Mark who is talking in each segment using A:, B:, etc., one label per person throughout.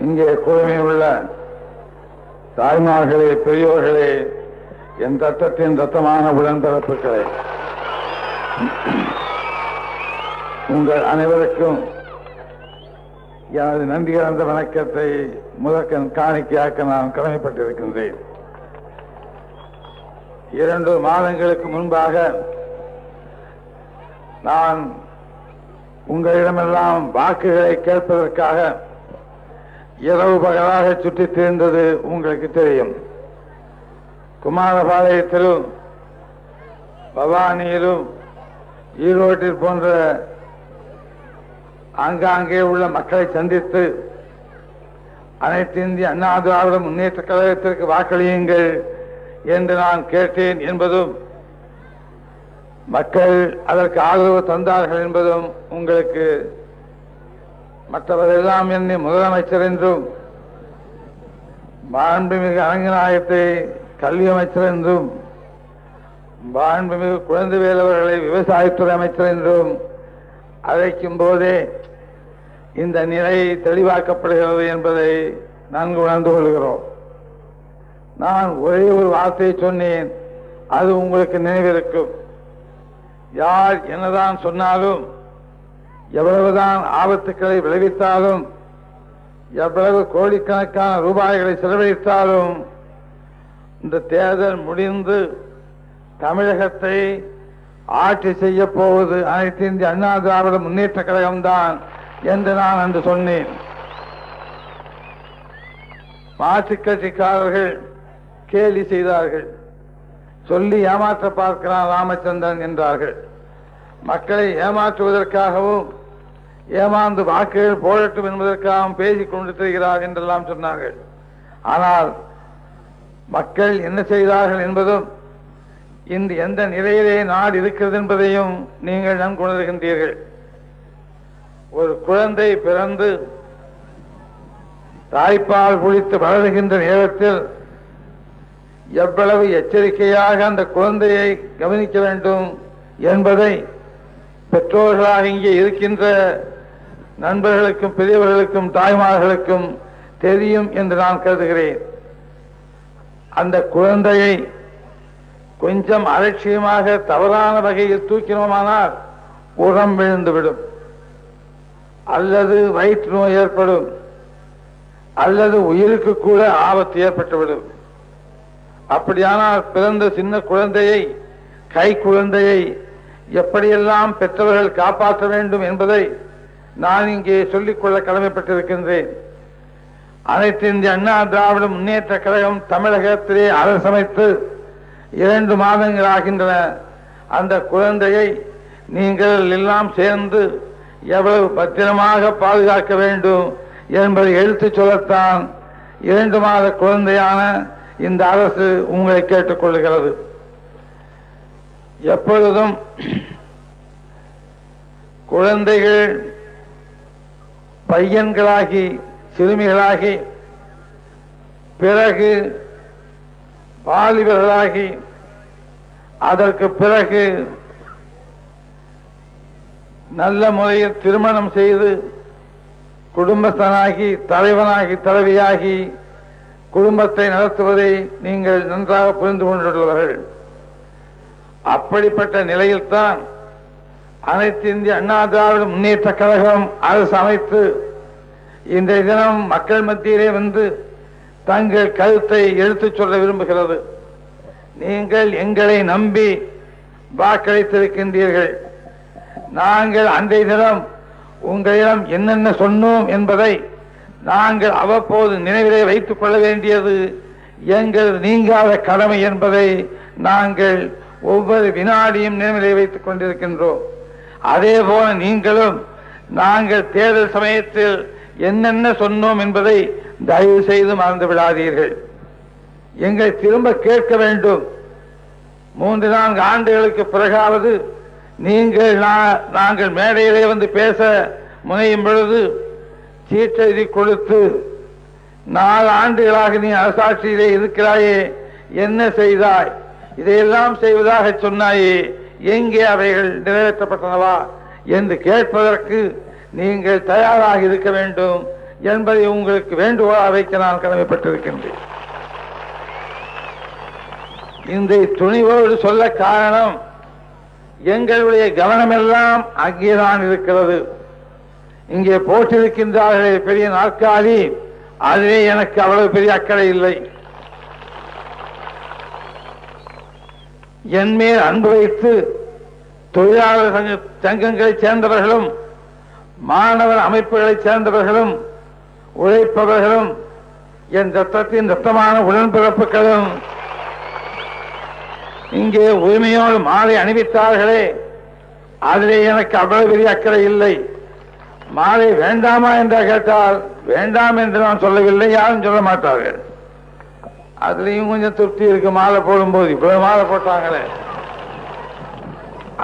A: இங்கே கூர்மையுள்ள தாய்மார்களே, பெரியோர்களே, என் ரத்தத்தின் ரத்தமான உடன்பிறப்புகளே, உங்கள் அனைவருக்கும் எனது நன்றி கலந்த வணக்கத்தை முதற்கண் காணிக்கையாக்க நான் கடமைப்பட்டிருக்கின்றேன். 2 மாதங்களுக்கு முன்பாக நான் உங்களிடமெல்லாம் வாக்குகளை கேட்பதற்காக இரவு பகலாக சுற்றித் திரிந்தது உங்களுக்கு தெரியும். குமாரபாளையத்திலும் பவானியிலும் ஈரோட்டில் போன்ற ஆங்காங்கே உள்ள மக்களை சந்தித்து அனைத்து இந்திய அண்ணா திராவிட முன்னேற்ற கழகத்திற்கு வாக்களியுங்கள் என்று நான் கேட்டேன் என்பதும் மக்கள் அதற்கு ஆதரவு தந்தார்கள் என்பதும் உங்களுக்கு, மற்றவரெல்லாம் என்னை முதலமைச்சர் என்றும் மாண்புமிகு அரங்கநாயகத்தை கல்வி அமைச்சர் என்றும் மாண்புமிகு குழந்தைவேல் அவர்களை விவசாயத்துறை அமைச்சர் என்றும் அழைக்கும் போதே இந்த நிலை தெளிவாக்கப்படுகிறது என்பதை நன்கு உணர்ந்து கொள்கிறோம். நான் ஒரே ஒரு வார்த்தையை சொன்னேன், அது உங்களுக்கு நினைவிருக்கும். யார் என்னதான் சொன்னாலும், எவ்வளவுதான் ஆபத்துக்களை விளைவித்தாலும், எவ்வளவு கோடிக்கணக்கான ரூபாய்களை செலவழித்தாலும், இந்த தேர்தல் முடிந்து தமிழகத்தை ஆட்சி செய்ய போவது அனைத்து இந்திய அண்ணா திராவிட முன்னேற்ற கழகம்தான் என்று நான் அன்று சொன்னேன். மாற்றுக் கட்சிக்காரர்கள் கேலி செய்தார்கள், சொல்லி ஏமாற்ற பார்க்கிறான் ராமச்சந்திரன் என்றார்கள். மக்களை ஏமாற்றுவதற்காகவும் ஏமாந்து வாக்குகள் போடட்டும் என்பதற்காகவும் பேசிக் கொண்டு திரிகிறார் என்றெல்லாம் சொன்னார்கள். ஆனால் மக்கள் என்ன செய்தார்கள் என்பதும், இன்று எந்த நிலையிலே நாடு இருக்கிறது என்பதையும் நீங்கள் நன்கு உணர்கின்றீர்கள். ஒரு குழந்தை பிறந்து தாய்ப்பால் குடித்து வளருகின்ற நேரத்தில் எவ்வளவு எச்சரிக்கையாக அந்த குழந்தையை கவனிக்க வேண்டும் என்பதை பெற்றோர்களாக இங்கே இருக்கின்ற நண்பர்களுக்கும் பெரியவர்களுக்கும் தாய்மார்களுக்கும் தெரியும் என்று நான் கருதுகிறேன். அந்த குழந்தையை கொஞ்சம் அலட்சியமாக தவறான வகையில் தூக்கினோமானால் உரம் விழுந்துவிடும், அல்லது வயிற்று நோய் ஏற்படும், அல்லது உயிருக்கு கூட ஆபத்து ஏற்பட்டுவிடும். அப்படியானால் பிறந்த சின்ன குழந்தையை, கை குழந்தையை எப்படியெல்லாம் பெற்றவர்கள் காப்பாற்ற வேண்டும் என்பதை நான் இங்கே சொல்லிக்கொள்ள கடமைப்பட்டிருக்கின்றேன். அனைத்து இந்திய அண்ணா திராவிட முன்னேற்ற கழகம் தமிழகத்திலே அரசமைத்து 2 மாதங்கள் ஆகின்றன. அந்த குழந்தையை நீங்கள் எல்லாம் சேர்ந்து எவ்வளவு பத்திரமாக பாதுகாக்க வேண்டும் என்பதை எடுத்துச் சொல்லத்தான் 2 மாத குழந்தையான இந்த அரசு உங்களை கேட்டுக் கொள்கிறது. எப்பொழுதும் குழந்தைகள் பையன்களாகி சிறுமிகளாகி பிறகு வாலிபர்களாகி அதற்கு பிறகு நல்ல முறையில் திருமணம் செய்து குடும்பஸ்தனாகி தலைவனாகி தலைவியாகி குடும்பத்தை நடத்துவதை நீங்கள் நன்றாக புரிந்து கொண்டுள்ளவர்கள். அப்படிப்பட்ட நிலையில்தான் அனைத்து இந்திய அண்ணா திராவிட முன்னேற்ற கழகம் அரசு அமைத்து இன்றைய தினம் மக்கள் மத்தியிலே வந்து தங்கள் கருத்தை எடுத்துச் சொல்ல விரும்புகிறது. நீங்கள் எங்களை நம்பி வாக்களித்திருக்கின்றீர்கள். நாங்கள் அன்றைய தினம் உங்களிடம் என்னென்ன சொன்னோம் என்பதை நாங்கள் அவ்வப்போது நினைவிலே வைத்துக் கொள்ள வேண்டியது எங்கள் நீங்காத கடமை என்பதை நாங்கள் ஒவ்வொரு வினாடியும் நினைவிலே வைத்துக் கொண்டிருக்கின்றோம். அதே போல நீங்களும் நாங்கள் தேர்தல் சமயத்தில் என்னென்ன சொன்னோம் என்பதை தயவு செய்து மறந்து விடாதீர்கள். எங்களை திரும்ப கேட்க வேண்டும். 3-4 ஆண்டுகளுக்கு பிறகாவது நீங்கள் நாங்கள் மேடையிலே வந்து பேச முனையும் பொழுது சீட்டெழுதி கொடுத்து 4 ஆண்டுகளாக நீ அரசாட்சியிலே இருக்கிறாயே, என்ன செய்தாய், இதையெல்லாம் செய்வதாக சொன்னாயே, எங்கே அவைகள் நிறைவேற்றப்பட்டனவா என்று கேட்பதற்கு நீங்கள் தயாராக இருக்க வேண்டும் என்பதை உங்களுக்கு வேண்டுகோளாக வைக்க நான் கடமைப்பட்டிருக்கின்றேன். இந்த துணிவோடு சொல்ல காரணம், எங்களுடைய கவனமெல்லாம் அங்கேதான் இருக்கிறது. இங்கே போட்டிருக்கின்றார்களே பெரிய நாற்காலி, அதிலே எனக்கு அவ்வளவு பெரிய அக்கறை இல்லை. என் மேல் அன்பு வைத்து தொழிலாளர் சங்கங்களைச் சேர்ந்தவர்களும் மாணவர் அமைப்புகளைச் சேர்ந்தவர்களும் உழைப்பவர்களும் என் ரத்தத்தின் ரத்தமான உடன்பிறப்புகளும் இங்கே உரிமையோடு மாலை அணிவித்தார்களே, அதிலே எனக்கு அவ்வளவு பெரிய அக்கறை இல்லை. மாலை வேண்டாமா என்று கேட்டால் வேண்டாம் என்று நான் சொல்லவில்லை, யாரும் சொல்ல மாட்டார்கள். அதுலேயும் கொஞ்சம் திருப்தி இருக்கு. மாலை போடும்போது இவ்வளவு மாலை போட்டாங்களே,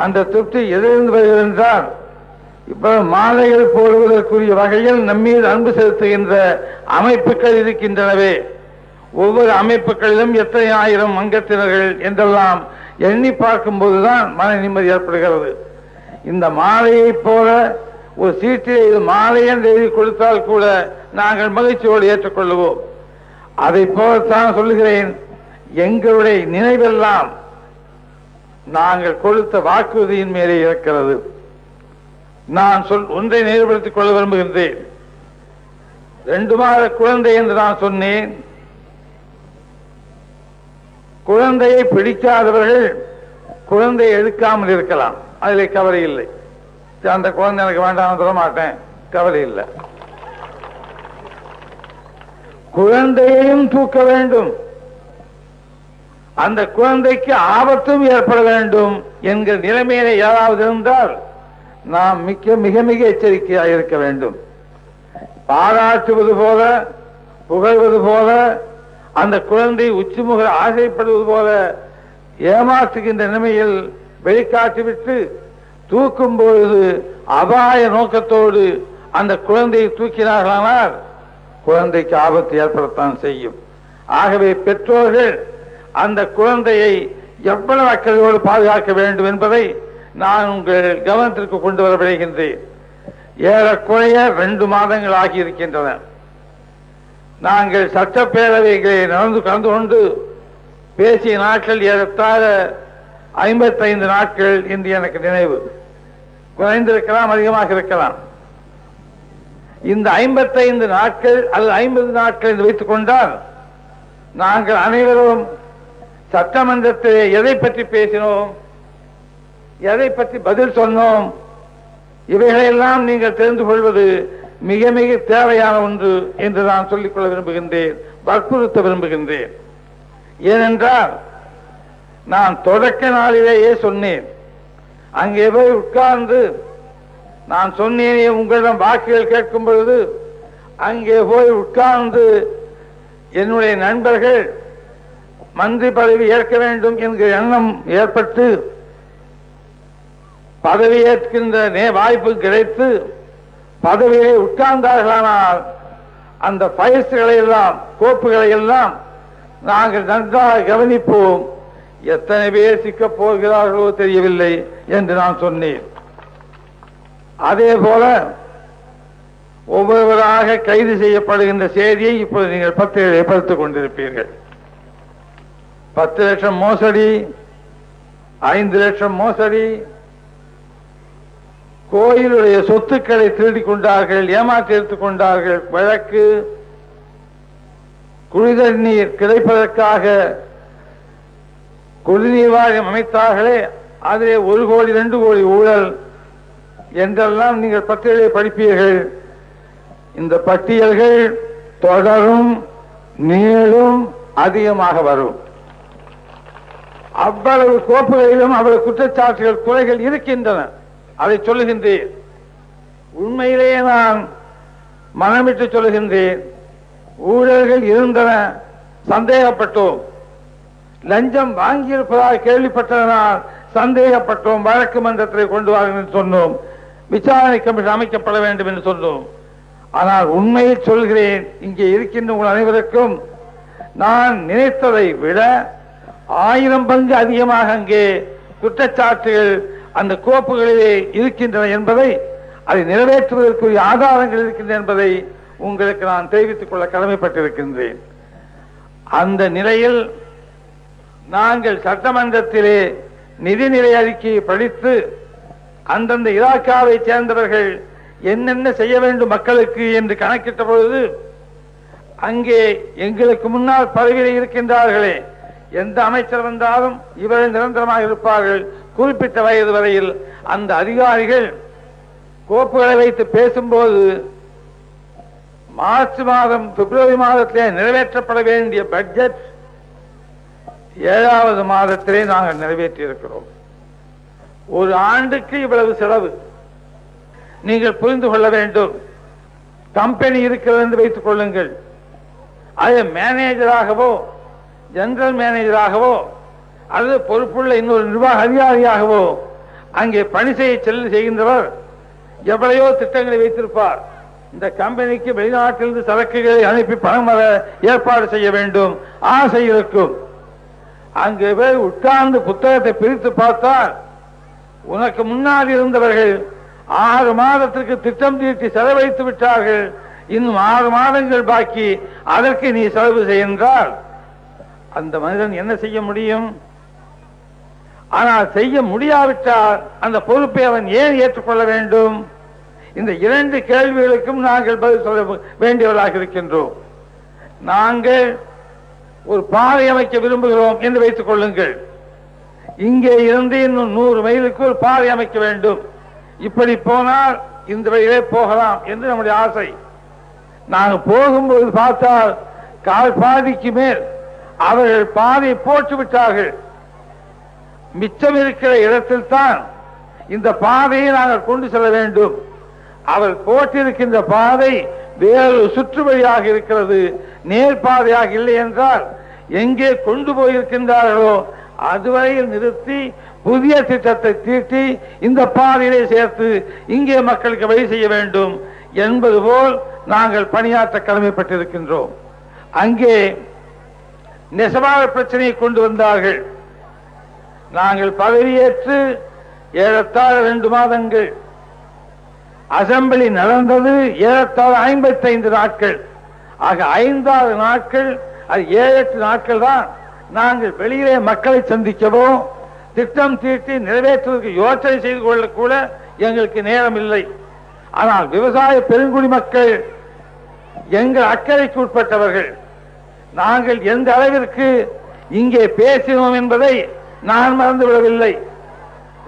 A: அந்த திருப்தி எதிலிருந்து வருகிறது என்றால், இப்ப மாலைகள் போடுவதற்குரிய வகையில் நம்மீது அன்பு செலுத்துகின்ற அமைப்புகள் இருக்கின்றனவே, ஒவ்வொரு அமைப்புகளிலும் எத்தனை ஆயிரம் அங்கத்தினர்கள் என்றெல்லாம் எண்ணி பார்க்கும் போதுதான் மன நிம்மதி ஏற்படுகிறது. இந்த மாலையை போல ஒரு சீட்டில் இது மாலை என்று எழுதி கொடுத்தால் கூட நாங்கள் மகிழ்ச்சியோடு ஏற்றுக்கொள்ளுவோம். அதை போலத்தான் சொல்லுகிறேன், எங்களுடைய நினைவெல்லாம் நாங்கள் கொடுத்த வாக்குறுதியின் மேலே இருக்கிறது. நான் ஒன்றை நினைவுபடுத்திக் கொள்ள விரும்புகின்றேன். 2 மாத குழந்தை என்று நான் சொன்னேன். குழந்தையை பிடிக்காதவர்கள் குழந்தையை எடுக்காமல் இருக்கலாம், அதில் கவலை இல்லை. அந்த குழந்தை எனக்கு வேண்டாம் சொல்ல மாட்டேன், கவலை இல்லை. குழந்தையையும் தூக்க வேண்டும், அந்த குழந்தைக்கு ஆபத்தும் ஏற்பட வேண்டும் என்கிற நிலைமையில யாராவது இருந்தால் நாம் மிக மிக எச்சரிக்கையாக இருக்க வேண்டும். பாராட்டுவது போல புகழ்வது போல அந்த குழந்தை உச்சிமுக ஆசைப்படுவது போல ஏமாற்றுகின்ற நிலைமையில் வெளிக்காட்டிவிட்டு தூக்கும் பொழுது அபாய நோக்கத்தோடு அந்த குழந்தையை தூக்கினார்களானால் குழந்தைக்கு ஆபத்து ஏற்படத்தான் செய்யும். ஆகவே பெற்றோர்கள் அந்த குழந்தையை எவ்வளவு அக்கறையோடு பாதுகாக்க வேண்டும் என்பதை நான் உங்கள் கவனத்திற்கு கொண்டு வர விளைகின்றேன். ஏறக்குறைய 2 மாதங்கள் ஆகியிருக்கின்றன. நாங்கள் சட்டப்பேரவைகளை கலந்து கொண்டு பேசிய நாட்கள் ஏறத்தாழ 55 நாட்கள் என்று எனக்கு நினைவு. குறைந்திருக்கலாம், அதிகமாக இருக்கலாம். இந்த 55 நாட்கள் அல்லது 50 நாட்கள் என்று வைத்துக் கொண்டால் நாங்கள் அனைவரும் சட்டமன்றத்தில் எதை பற்றி பேசினோம், எதை பற்றி பதில் சொன்னோம், இவைகளெல்லாம் நீங்கள் தெரிந்து கொள்வது மிக மிக தேவையான ஒன்று என்று நான் சொல்லிக்கொள்ள விரும்புகின்றேன், வற்புறுத்த விரும்புகின்றேன். ஏனென்றால் நான் தொடக்க நாளிலேயே சொன்னேன், அங்கே போய் உட்கார்ந்து நான் சொன்னேனே உங்களிடம் வாக்குகள் கேட்கும் பொழுது அங்கே போய் உட்கார்ந்து என்னுடைய நண்பர்கள் மந்திரி பதவி ஏற்க வேண்டும் என்கிற எண்ணம் ஏற்பட்டு பதவி ஏற்கின்ற வாய்ப்பு கிடைத்து பதவியை உட்கார்ந்தார்களானால் அந்த பயிற்சிகளை எல்லாம் கோப்புகளை எல்லாம் நாங்கள் நன்றாக கவனிப்போம். எத்தனை பேர் சிக்கப் போகிறார்களோ தெரியவில்லை என்று நான் சொன்னேன். அதே போல ஒவ்வொருவராக கைது செய்யப்படுகின்ற செய்தியை இப்போது நீங்கள் பத்திரிகையை படித்துக் கொண்டிருப்பீர்கள். 10 லட்சம் மோசடி, 5 லட்சம் மோசடி, கோயிலுடைய சொத்துக்களை திருடிக் கொண்டார்கள், ஏமாற்றி எடுத்துக் கொண்டார்கள் வழக்கு, குடிநீர் நீர் கிடைப்பதற்காக குடிநீர் வாரியம் அமைத்தார்களே அதிலே 1 கோடி 2 கோடி ஊழல் என்றெல்லாம் நீங்கள் பட்டியலை படிப்பீர்கள். இந்த பட்டியல்கள் தொடரும், நீளும், அதிகமாக வரும். அவ்வளவு கோப்புகளிலும் அவ்வளவு குற்றச்சாட்டுகள் குறைகள் இருக்கின்றன. அதை சொல்லுகின்றேன். உண்மையிலேயே நான் மனமிட்டு சொல்லுகின்றேன். ஊழல்கள் இருந்தன, சந்தேகப்பட்டோம். லஞ்சம் வாங்கியிருப்பதாக கேள்விப்பட்டதனால் சந்தேகப்பட்டோம். வழக்கு மன்றத்தில் கொண்டு வாருங்கள் என்று சொன்னோம். விசாரணை கமிஷன் அமைக்கப்பட வேண்டும் என்று சொன்னோம். ஆனால் உண்மையை சொல்கிறேன், இங்கே இருக்கின்ற உங்கள் அனைவருக்கும் நான் நினைத்ததை விட 1000 பங்கு அதிகமாக அங்கே குற்றச்சாட்டுகள் அந்த கோப்புகளிலே இருக்கின்றன என்பதை, அதை நிறைவேற்றுவதற்குரிய ஆதாரங்கள் இருக்கின்றன என்பதை உங்களுக்கு நான் தெரிவித்துக் கொள்ள கடமைப்பட்டிருக்கின்றேன். அந்த நிலையில் நாங்கள் சட்டமன்றத்திலே நிதிநிலை அறிக்கையை படித்து அந்தந்த இலாக்காவை சேர்ந்தவர்கள் என்னென்ன செய்ய வேண்டும் மக்களுக்கு என்று கணக்கிட்ட பொழுது அங்கே எங்களுக்கு முன்னால் பதவியில் இருக்கின்றார்களே, எந்த அமைச்சர் வந்தாலும் இவர்கள் நிரந்தரமாக இருப்பார்கள். குறிப்பிட்ட வயது வரையில் அந்த அதிகாரிகள் கோப்புகளை வைத்து பேசும்போது மார்ச் மாதம் பிப்ரவரி மாதத்திலே நிறைவேற்றப்பட வேண்டிய பட்ஜெட் 7வது மாதத்திலே நாங்கள் நிறைவேற்றி இருக்கிறோம். ஒரு ஆண்டுக்கு இவ்வளவு செலவு. நீங்கள் புரிந்து கொள்ள வேண்டும். கம்பெனி இருக்கிறது என்று வைத்துக் கொள்ளுங்கள். அது மேனேஜராகவோ ஜெனரல் மேனேஜராகவோ அல்லது பொறுப்புள்ள இன்னொரு நிர்வாக அதிகாரியாகவோ அங்கே பணி செய்கின்றவர் எவ்வளையோ திட்டங்களை வைத்திருப்பார். இந்த கம்பெனிக்கு வெளிநாட்டிலிருந்து சரக்குகளை அனுப்பி பணம் வர ஏற்பாடு செய்ய வேண்டும், ஆசை இருக்கும். அங்கு போய் உட்கார்ந்து புத்தகத்தை பிரித்து பார்த்தால் உனக்கு முன்னால் இருந்தவர்கள் 6 மாதத்திற்கு திட்டம் தீட்டி செலவழித்து விட்டார்கள், இன்னும் 6 மாதங்கள் பாக்கி, அதற்கு நீ செலவு செய்கின்றால் அந்த மனிதன் என்ன செய்ய முடியும்? ஆனால் செய்ய முடியாவிட்டால் அந்த பொறுப்பை அவன் ஏன் ஏற்றுக்கொள்ள வேண்டும்? இந்த 2 கேள்விகளுக்கும் நாங்கள் பதில் சொல்ல வேண்டியவர்களாக இருக்கின்றோம். நாங்கள் ஒரு பாதை அமைக்க விரும்புகிறோம் என்று வைத்துக் கொள்ளுங்கள். இங்கே இருந்து இன்னும் 100 மைலுக்கு ஒரு பாதை அமைக்க வேண்டும். இப்படி போனால் இந்த வழியிலே போகலாம் என்று நம்முடைய ஆசை. நாங்கள் போகும்போது பார்த்தால் கால் பாதிக்கு மேல் அவர்கள் பாதை போட்டு விட்டார்கள். மிச்சம் இருக்கிற இடத்தில் தான் இந்த பாதையை நாங்கள் கொண்டு செல்ல வேண்டும். அவர் போட்டிருக்கின்ற பாதை வேறு சுற்று வழியாக இருக்கிறது, நேர் பாதையாக இல்லை என்றால் எங்கே கொண்டு போயிருக்கின்றார்களோ அதுவரையில் நிறுத்தி புதிய திட்டத்தை தீட்டி இந்த பாதையிலே சேர்த்து இங்கே மக்களுக்கு வழி செய்ய வேண்டும் என்பது போல் நாங்கள் பணியாற்ற கடமைப்பட்டிருக்கின்றோம். அங்கே நெசவாள பிரச்சனையை கொண்டு வந்தார்கள். நாங்கள் பதவியேற்று ஏறத்தாழ 2 மாதங்கள், அசம்பிளி நடந்தது ஏறத்தாழ 55 நாட்கள். ஆக 5 நாட்கள், அது 7-8 நாட்கள் தான் நாங்கள் வெளியிலே மக்களை சந்திக்கவோ திட்டம் தீட்டி நிறைவேற்றுவதற்கு யோசனை செய்து கொள்ள கூட எங்களுக்கு நேரம் இல்லை. ஆனால் விவசாய பெருங்குடி மக்கள் எங்கள் அக்கறைக்கு உட்பட்டவர்கள். நாங்கள் எந்த அளவிற்கு இங்கே பேசினோம் என்பதை நான் மறந்துவிடவில்லை.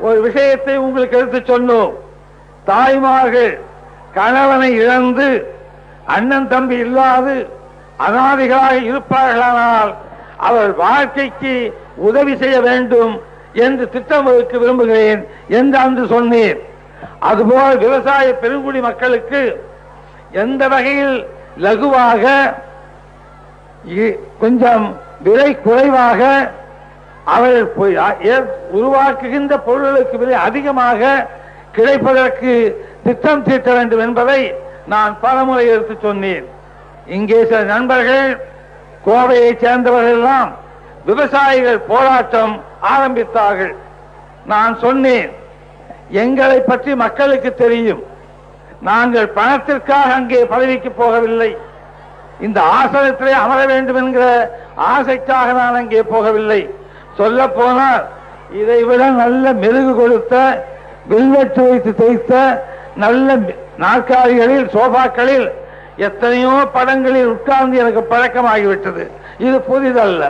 A: ஒரு விஷயத்தை உங்களுக்கு எடுத்து சொன்னோம். தாய்மார்கள் கணவனை இழந்து அண்ணன் தம்பி இல்லாது அனாதைகளாக இருப்பார்களானால் அவர் வாழ்க்கைக்கு உதவி செய்ய வேண்டும் என்று திட்டம் வகுக்க விரும்புகிறேன் என்று அன்று சொன்னேன். அதுபோல் விவசாய பெருங்குடி மக்களுக்கு எந்த வகையில் லகுவாக கொஞ்சம் விலை குறைவாக அவர்கள் உருவாக்குகின்ற பொருள்களுக்கு விலை அதிகமாக கிடைப்பதற்கு திட்டம் தீட்ட வேண்டும் என்பதை நான் பலமுறை எடுத்து சொன்னேன். இங்கே சில நண்பர்கள் கோவையை சேர்ந்தவர்கள் எல்லாம் விவசாயிகள் போராட்டம் ஆரம்பித்தார்கள். நான் சொன்னேன், எங்களை பற்றி மக்களுக்கு தெரியும். நாங்கள் பணத்திற்காக அங்கே பதவிக்கு போகவில்லை. இந்த ஆசனத்திலே அமர வேண்டும் என்கிற ஆசைக்காக நான் அங்கே போகவில்லை. சொல்ல போனால் இதைவிட நல்ல மெருகு கொடுத்த வெல்வெட்டு வைத்து தைத்த நல்ல நாற்காலிகளில் சோபாக்களில் எத்தனையோ படங்களில் உட்கார்ந்து எனக்கு பழக்கமாகிவிட்டது. இது புதிதல்ல.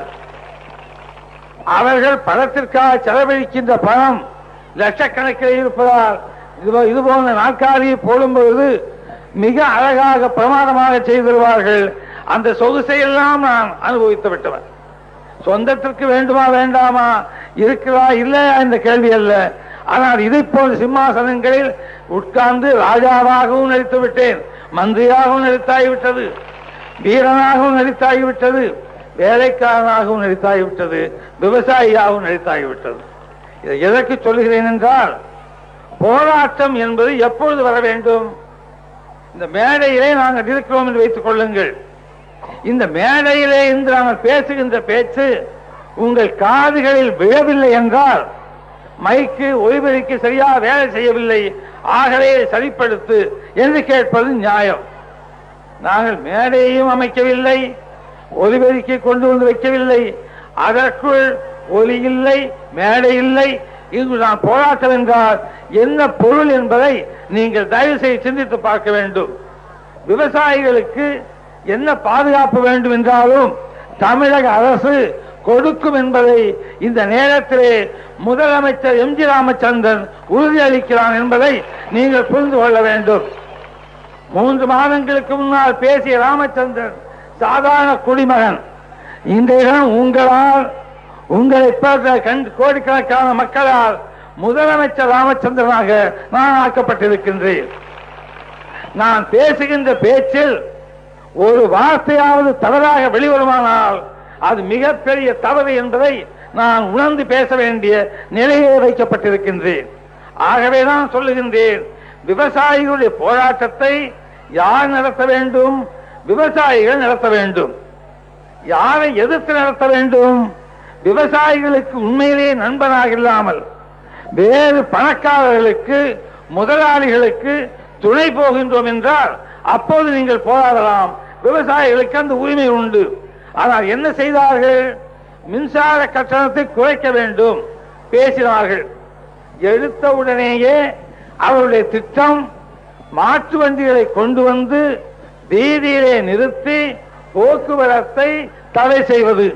A: அவர்கள் பணத்திற்காக செலவழிக்கின்ற பணம் லட்சக்கணக்கில் இருப்பதால் இது போன்ற நாற்காலியை போடும்போது மிக அழகாக பிரமாதமாக செய்திருவார்கள். அந்த சொகுசையெல்லாம் நான் அனுபவித்து விட்டவன். சொந்தத்திற்கு வேண்டுமா வேண்டாமா, இருக்கிறா இல்லையா என்ற கேள்வி அல்ல. ஆனால் இதை போன்ற சிம்மாசனங்களில் உட்கார்ந்து ராஜாவாகவும் நடித்து விட்டேன், மந்திரியாகவும் நடித்தாகிவிட்டது, வீரனாகவும் நடித்தாகிவிட்டது, வேலைக்காரனாகவும் நடித்தாகிவிட்டது, விவசாயியாகவும் நடித்தாகிவிட்டது. இதை எதற்கு சொல்கிறேன் என்றால், போராட்டம் என்பது எப்பொழுது வர வேண்டும்? இந்த மேடையிலே நாங்கள் இருக்கிறோம் என்று வைத்துக் கொள்ளுங்கள். இந்த மேடையிலே இன்று நாங்கள் பேசுகின்ற பேச்சு உங்கள் காதுகளில் விழவில்லை என்றால் மைக்கு ஒலிபெருக்கி சரியாக வேலை செய்யவில்லை, ஆகவே சரிப்படுத்து என்று கேட்பது நியாயம். நாங்கள் மேடையையும் அமைக்கவில்லை, ஒலிபெருக்கை கொண்டு வந்து வைக்கவில்லை. அதற்குள் ஒலி இல்லை, மேடை இல்லை. இங்கு நான் போராட்டம் என்றால் என்ன பொருள் என்பதை நீங்கள் தயவு செய்து சிந்தித்து பார்க்க வேண்டும். விவசாயிகளுக்கு என்ன பாதுகாப்பு வேண்டும் என்றாலும் தமிழக அரசு கொடுக்கும் என்பதை இந்த நேரத்திலே முதலமைச்சர் எம்.ஜி. ராமச்சந்திரன் உறுதியளிக்கிறான் என்பதை நீங்கள் புரிந்து கொள்ள வேண்டும். 3 மாதங்களுக்கு முன்னால் பேசிய ராமச்சந்திரன் சாதாரண குடிமகன். இன்றைய உங்களால், உங்களை கோடிக்கணக்கான மக்களால் முதலமைச்சர் ராமச்சந்திரனாக நான் ஆக்கப்பட்டிருக்கின்றேன். நான் பேசுகின்ற பேச்சில் ஒரு வார்த்தையாவது தவறாக வெளிவருமானால் அது மிகப்பெரிய தவறு என்பதை நான் உணர்ந்து பேச வேண்டிய நிலையே வைக்கப்பட்டிருக்கின்றேன். ஆகவே நான் சொல்லுகின்றேன், விவசாயிகளுடைய போராட்டத்தை யார் நடத்த வேண்டும்? விவசாயிகள் நடத்த வேண்டும். யாரை எதிர்த்து நடத்த வேண்டும்? விவசாயிகளுக்கு உண்மையிலேயே நண்பனாக இல்லாமல் வேறு பணக்காரர்களுக்கு, முதலாளிகளுக்கு துணை போகின்றோம் என்றால் அப்போது நீங்கள் போராடலாம். விவசாயிகளுக்கு அந்த உரிமை உண்டு. ஆனால் என்ன செய்தார்கள்? மின்சார கட்டணத்தை குறைக்க வேண்டும் பேசினார்கள். எடுத்த உடனேயே அவருடைய திட்டம் மாற்று வண்டிகளை கொண்டு வந்து வீதியிலே நிறுத்தி போக்குவரத்தை தடை செய்வது.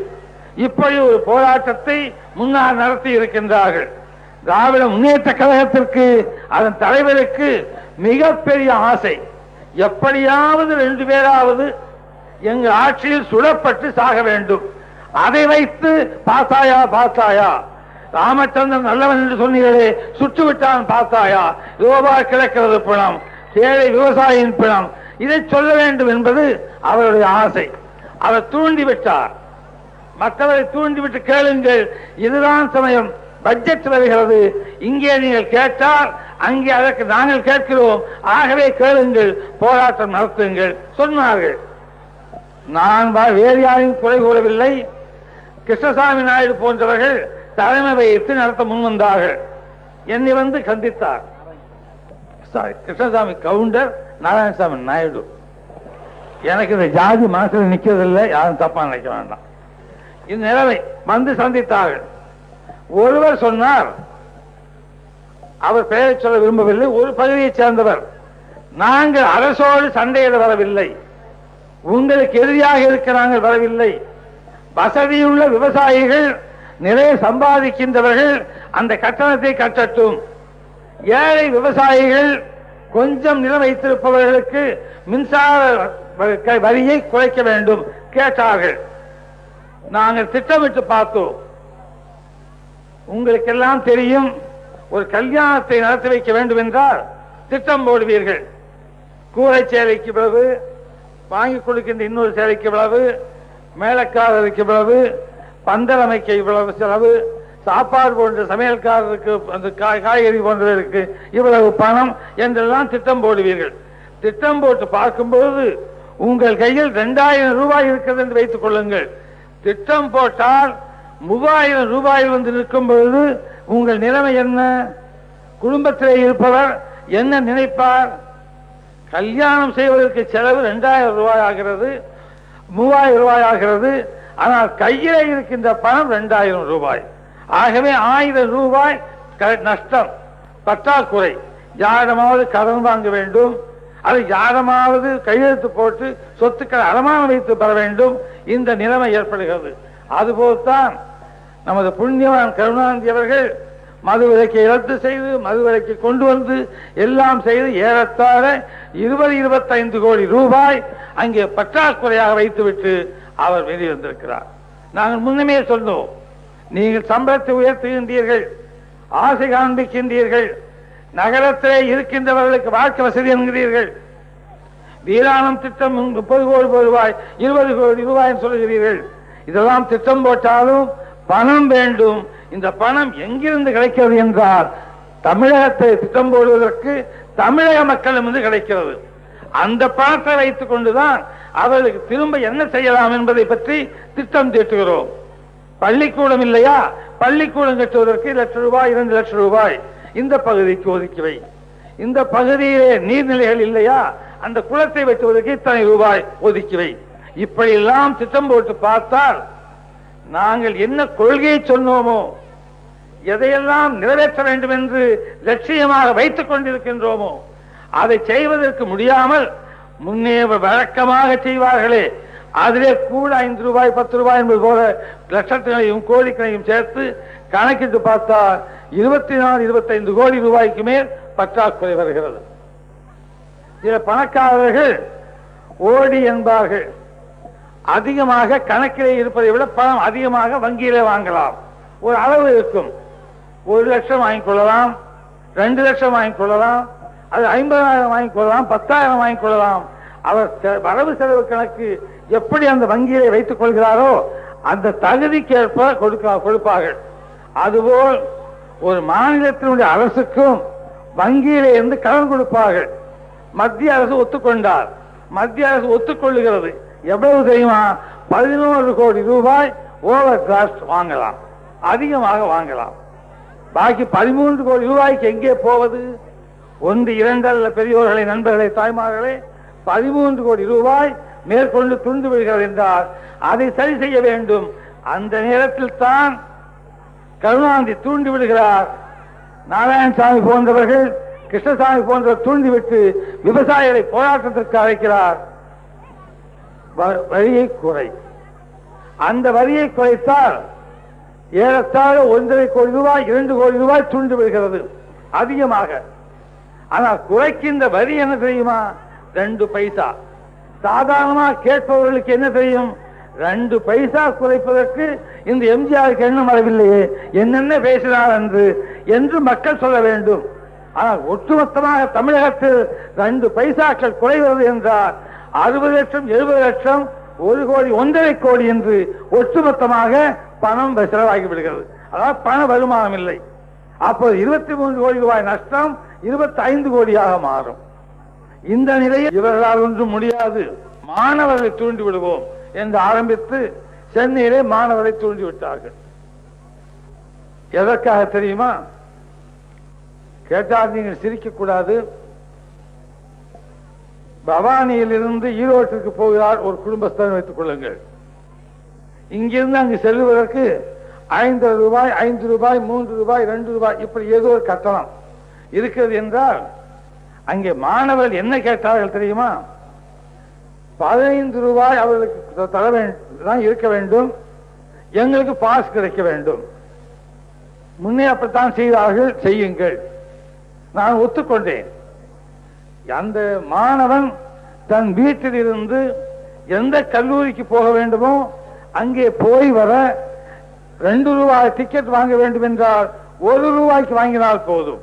A: இப்படி ஒரு போராட்டத்தை முன்னால் நடத்தி இருக்கின்றார்கள். திராவிட முன்னேற்ற கழகத்திற்கு, அதன் தலைவருக்கு மிகப்பெரிய ஆசை, எப்படியாவது 2 பேராவது எங்கள் ஆட்சியில் சுடப்பட்டு சாக வேண்டும். அதை வைத்து பார்த்தாயா பார்த்தாயா, ராமச்சந்திரன் நல்லவன் என்று சொன்னீர்களே, சுட்டுவிட்டான் பார்த்தாயா, ரூபாய் கிடக்கிறது பணம், ஏழை விவசாயியின் பணம், இதை சொல்ல வேண்டும் என்பது அவருடைய ஆசை. அவர் தூண்டிவிட்டார். மற்றவரை தூண்டிவிட்டு கேளுங்கள், இதுதான் சமயம், பட்ஜெட் வருகிறது, இங்கே நீங்கள் கேட்டால் அங்கே அதற்கு நாங்கள் கேட்கிறோம், ஆகவே கேளுங்கள், போராட்டம் நடத்துங்கள் சொன்னார்கள். நான் வேறு யாரையும் குறை கூறவில்லை. கிருஷ்ணசாமி நாயுடு போன்றவர்கள் தலைமை வைத்து நடத்த முன்வந்தார்கள். என்னை வந்து கண்டித்தார். கிருஷ்ணசாமி கவுண்டர், நாராயணசாமி நாயுடு. எனக்கு இந்த ஜாதி மனசில் நிற்கிறதில்லை, யாரும் தப்பா நினைக்க வேண்டாம். இந்த நிலைமை வந்து சந்தித்தார்கள். ஒருவர் சொன்னார், அவர் பெயரை சொல்ல விரும்பவில்லை, ஒரு பகுதியைச் சேர்ந்தவர், நாங்கள் அரசோடு சண்டையிட வரவில்லை, உங்களுக்கு எதிரியாக இருக்க நாங்கள் வரவில்லை. வசதியுள்ள விவசாயிகள், நிறைய சம்பாதிக்கின்றவர்கள் அந்த கட்டணத்தை கட்டட்டும். ஏழை விவசாயிகள், கொஞ்சம் நிலம் வைத்திருப்பவர்களுக்கு மின்சார வரியை குறைக்க வேண்டும் கேட்டார்கள். நாங்கள் திட்டமிட்டு பார்த்தோம். உங்களுக்கெல்லாம் தெரியும், ஒரு கல்யாணத்தை நடத்தி வைக்க வேண்டும் என்றால் திட்டம் போடுவீர்கள். கூரை சேலைக்கு பிறகு, வாங்கி கொடுக்கின்ற இன்னொரு சேலைக்கு இவ்வளவு, மேலக்காரருக்கு இவ்வளவு, பந்தல் அமைக்க இவ்வளவு செலவு, சாப்பாடு போன்ற சமையல்காரருக்கு, அந்த காய்கறி போன்றவருக்கு இவ்வளவு பணம் என்றெல்லாம் திட்டம் போடுவீர்கள். திட்டம் போட்டு பார்க்கும்போது உங்கள் கையில் 2000 ரூபாய் இருக்கிறது என்று வைத்துக் கொள்ளுங்கள். திட்டம் போட்டால் 3000 ரூபாய் வந்து நிற்கும் பொழுது உங்கள் நிலைமை என்ன? குடும்பத்திலே இருப்பவர் என்ன நினைப்பார்? கல்யாணம் செய்வதற்கு செலவு 2000 ரூபாய் ஆகிறது, 3000 ரூபாய் ஆகிறது. ஆனால் கையிலே இருக்கின்ற பணம் 2000 ரூபாய். ஆகவே 1000 ரூபாய் நஷ்டம், பற்றாக்குறை. யாரமாவது கடன் வாங்க வேண்டும், அது யாரமாவது கையெழுத்து போட்டு சொத்துக்களை அடமானம் வைத்து பெற வேண்டும். இந்த நிலைமை ஏற்படுகிறது. அதுபோல்தான் நமது புண்ணியவான் கருணாநிதி அவர்கள் மது விலக்கை ரத்து செய்து, மது விலக்கை கொண்டு வந்து எல்லாம் செய்து ஏறத்தாழ 20-25 கோடி ரூபாய் அங்கே பற்றாக்குறையாக வைத்துவிட்டு அவர் வெளிவந்திருக்கிறார். நாங்கள் முன்னமே சொன்னோம், நீங்கள் சம்பளத்தை உயர்த்துகின்றீர்கள், ஆசை காண்பிக்கின்றீர்கள், நகரத்திலே இருக்கின்றவர்களுக்கு வாழ்க்கை வசதி என்கிறீர்கள், வீராணம் திட்டம் 30 கோடி ரூபாய் 20 கோடி ரூபாய் சொல்லுகிறீர்கள். இதெல்லாம் திட்டம் போட்டாலும் பணம் வேண்டும். இந்த பணம் எங்கிருந்து கிடைக்கிறது என்றால் தமிழகத்தை திட்டம் போடுவதற்கு தமிழக மக்களிடமிருந்து கிடைக்கிறது. அந்த பணத்தை வைத்துக் கொண்டுதான் அவர்களுக்கு திரும்ப என்ன செய்யலாம் என்பதை பற்றி திட்டம் தீட்டுகிறோம். பள்ளிக்கூடம் இல்லையா, பள்ளிக்கூடம் கட்டுவதற்கு 1 லட்சம் ரூபாய் 2 லட்சம் ரூபாய் இந்த பகுதிக்கு ஒதுக்கி வை. இந்த பகுதியிலே நீர்நிலைகள் இல்லையா, அந்த குளத்தை வெட்டுவதற்கு இத்தனை ரூபாய் ஒதுக்கிவை. இப்படியெல்லாம் திட்டம் போட்டு பார்த்தால் நாங்கள் என்ன கொள்கையை சொன்னோமோ, எதையெல்லாம் நிறைவேற்ற வேண்டும் என்று லட்சியமாக வைத்துக் கொண்டிருக்கின்றோமோ அதை செய்வதற்கு முடியாமல் முன்னே வழக்கமாக செய்வார்களே, அதிலே கூட 5 ரூபாய் 10 ரூபாய் என்பது போல லட்சங்களையும் கோடிகளையும் சேர்த்து கணக்கிட்டு பார்த்தால் 24-25 கோடி ரூபாய்க்கு மேல் பற்றாக்குறை வருகிறது. சில பணக்காரர்கள் ஓடி என்பார்கள். அதிகமாக கணக்கிலே இருப்பதை விட பணம் அதிகமாக வங்கியிலே வாங்கலாம். ஒரு அளவு இருக்கும். 1 லட்சம் வாங்கிக் கொள்ளலாம், 2 லட்சம் வாங்கிக் கொள்ளலாம், அது 50,000 வாங்கிக் கொள்ளலாம், 10,000 வாங்கிக் கொள்ளலாம். அவர் வரவு செலவு கணக்கு எப்படி அந்த வங்கியை வைத்துக் கொள்கிறாரோ அந்த தகுதிக்கேற்ப கொடுப்பார்கள். அதுபோல் ஒரு மாநிலத்தினுடைய அரசுக்கும் வங்கியிலே இருந்து கடன் கொடுப்பார்கள். மத்திய அரசு ஒத்துக்கொண்டார். மத்திய அரசு ஒத்துக்கொள்ளுகிறது. எவ்வளவு தெரியுமா? 11 கோடி ரூபாய் ஓவர் டிராஃப்ட் வாங்கலாம், அதிகமாக வாங்கலாம். பாக்கி 13 கோடி ரூபாய்க்கு எங்கே போவது? 1 2 அல்ல பெரியோர்களை, நண்பர்களை, தாய்மார்களே, 13 கோடி ரூபாய் மேற்கொண்டு துண்டு விடுகிறது என்றால் அதை சரி செய்ய வேண்டும். அந்த நேரத்தில் தான் கருணாநிதி தூண்டி விடுகிறார். நாராயணசாமி போன்றவர்கள், கிருஷ்ணசாமி போன்றவர் தூண்டிவிட்டு விவசாயிகளை போராட்டத்திற்கு அழைக்கிறார். வரியை குறை. அந்த வரியை குறைத்தால் ஏறத்தாழ 1.5 கோடி ரூபாய் 2 கோடி ரூபாய் தூண்டு விடுகிறது அதிகமாக. ஆனால் குறைக்கின்ற வரி என்ன தெரியுமா? 2 பைசா. சாதாரணமாக கேட்பவர்களுக்கு என்ன தெரியும்? 2 பைசா குறைப்பதற்கு இந்த எம்ஜிஆருக்கு எண்ணம் வரவில்லையே, என்னென்ன பேசினார் என்று மக்கள் சொல்ல வேண்டும். ஆனால் ஒட்டுமொத்தமாக தமிழகத்தில் 2 பைசாக்கள் குறைவது என்றால் 60 லட்சம் 70 லட்சம் 1 கோடி 1.5 கோடி என்று ஒட்டுமொத்தமாக பணம் செலவாகி விடுகிறது. அதாவது பண வருமானம் இல்லை. அப்போது 23 கோடி ரூபாய் நஷ்டம் 25 கோடியாக மாறும். இந்த நிலையில் இவர்களால் ஒன்றும் முடியாது, மாணவர்களை தூண்டி விடுவோம் என்று ஆரம்பித்து சென்னையிலே மாணவரை தூண்டி விட்டார்கள். எதற்காக தெரியுமா? கேட்டால் நீங்கள் சிரிக்க கூடாது. பவானியில் இருந்து ஈரோட்டிற்கு போகிறார் ஒரு குடும்பஸ்தன் வைத்துக் கொள்ளுங்கள். இங்கிருந்து அங்கு செல்வதற்கு 5 ரூபாய் 5 ரூபாய் 3 ரூபாய் 2 ரூபாய் இப்படி ஏதோ ஒரு கட்டணம் இருக்கிறது என்றால் அங்கே மாணவர்கள் என்ன கேட்டார்கள் தெரியுமா? 15 ரூபாய் அவர்களுக்கு தர வேண்டும் இருக்க வேண்டும், எங்களுக்கு பாஸ் கிடைக்க வேண்டும். முன்னே அப்படித்தான் செய்தார்கள், செய்யுங்கள். நான் ஒத்துக்கொண்டேன். அந்த மாணவன் தன் வீட்டில் இருந்து எந்த கல்லூரிக்கு போக வேண்டுமோ அங்கே போய் வர 2 ரூபாய் டிக்கெட் வாங்க வேண்டும் என்றால் 1 ரூபாய்க்கு வாங்கினால் போதும்.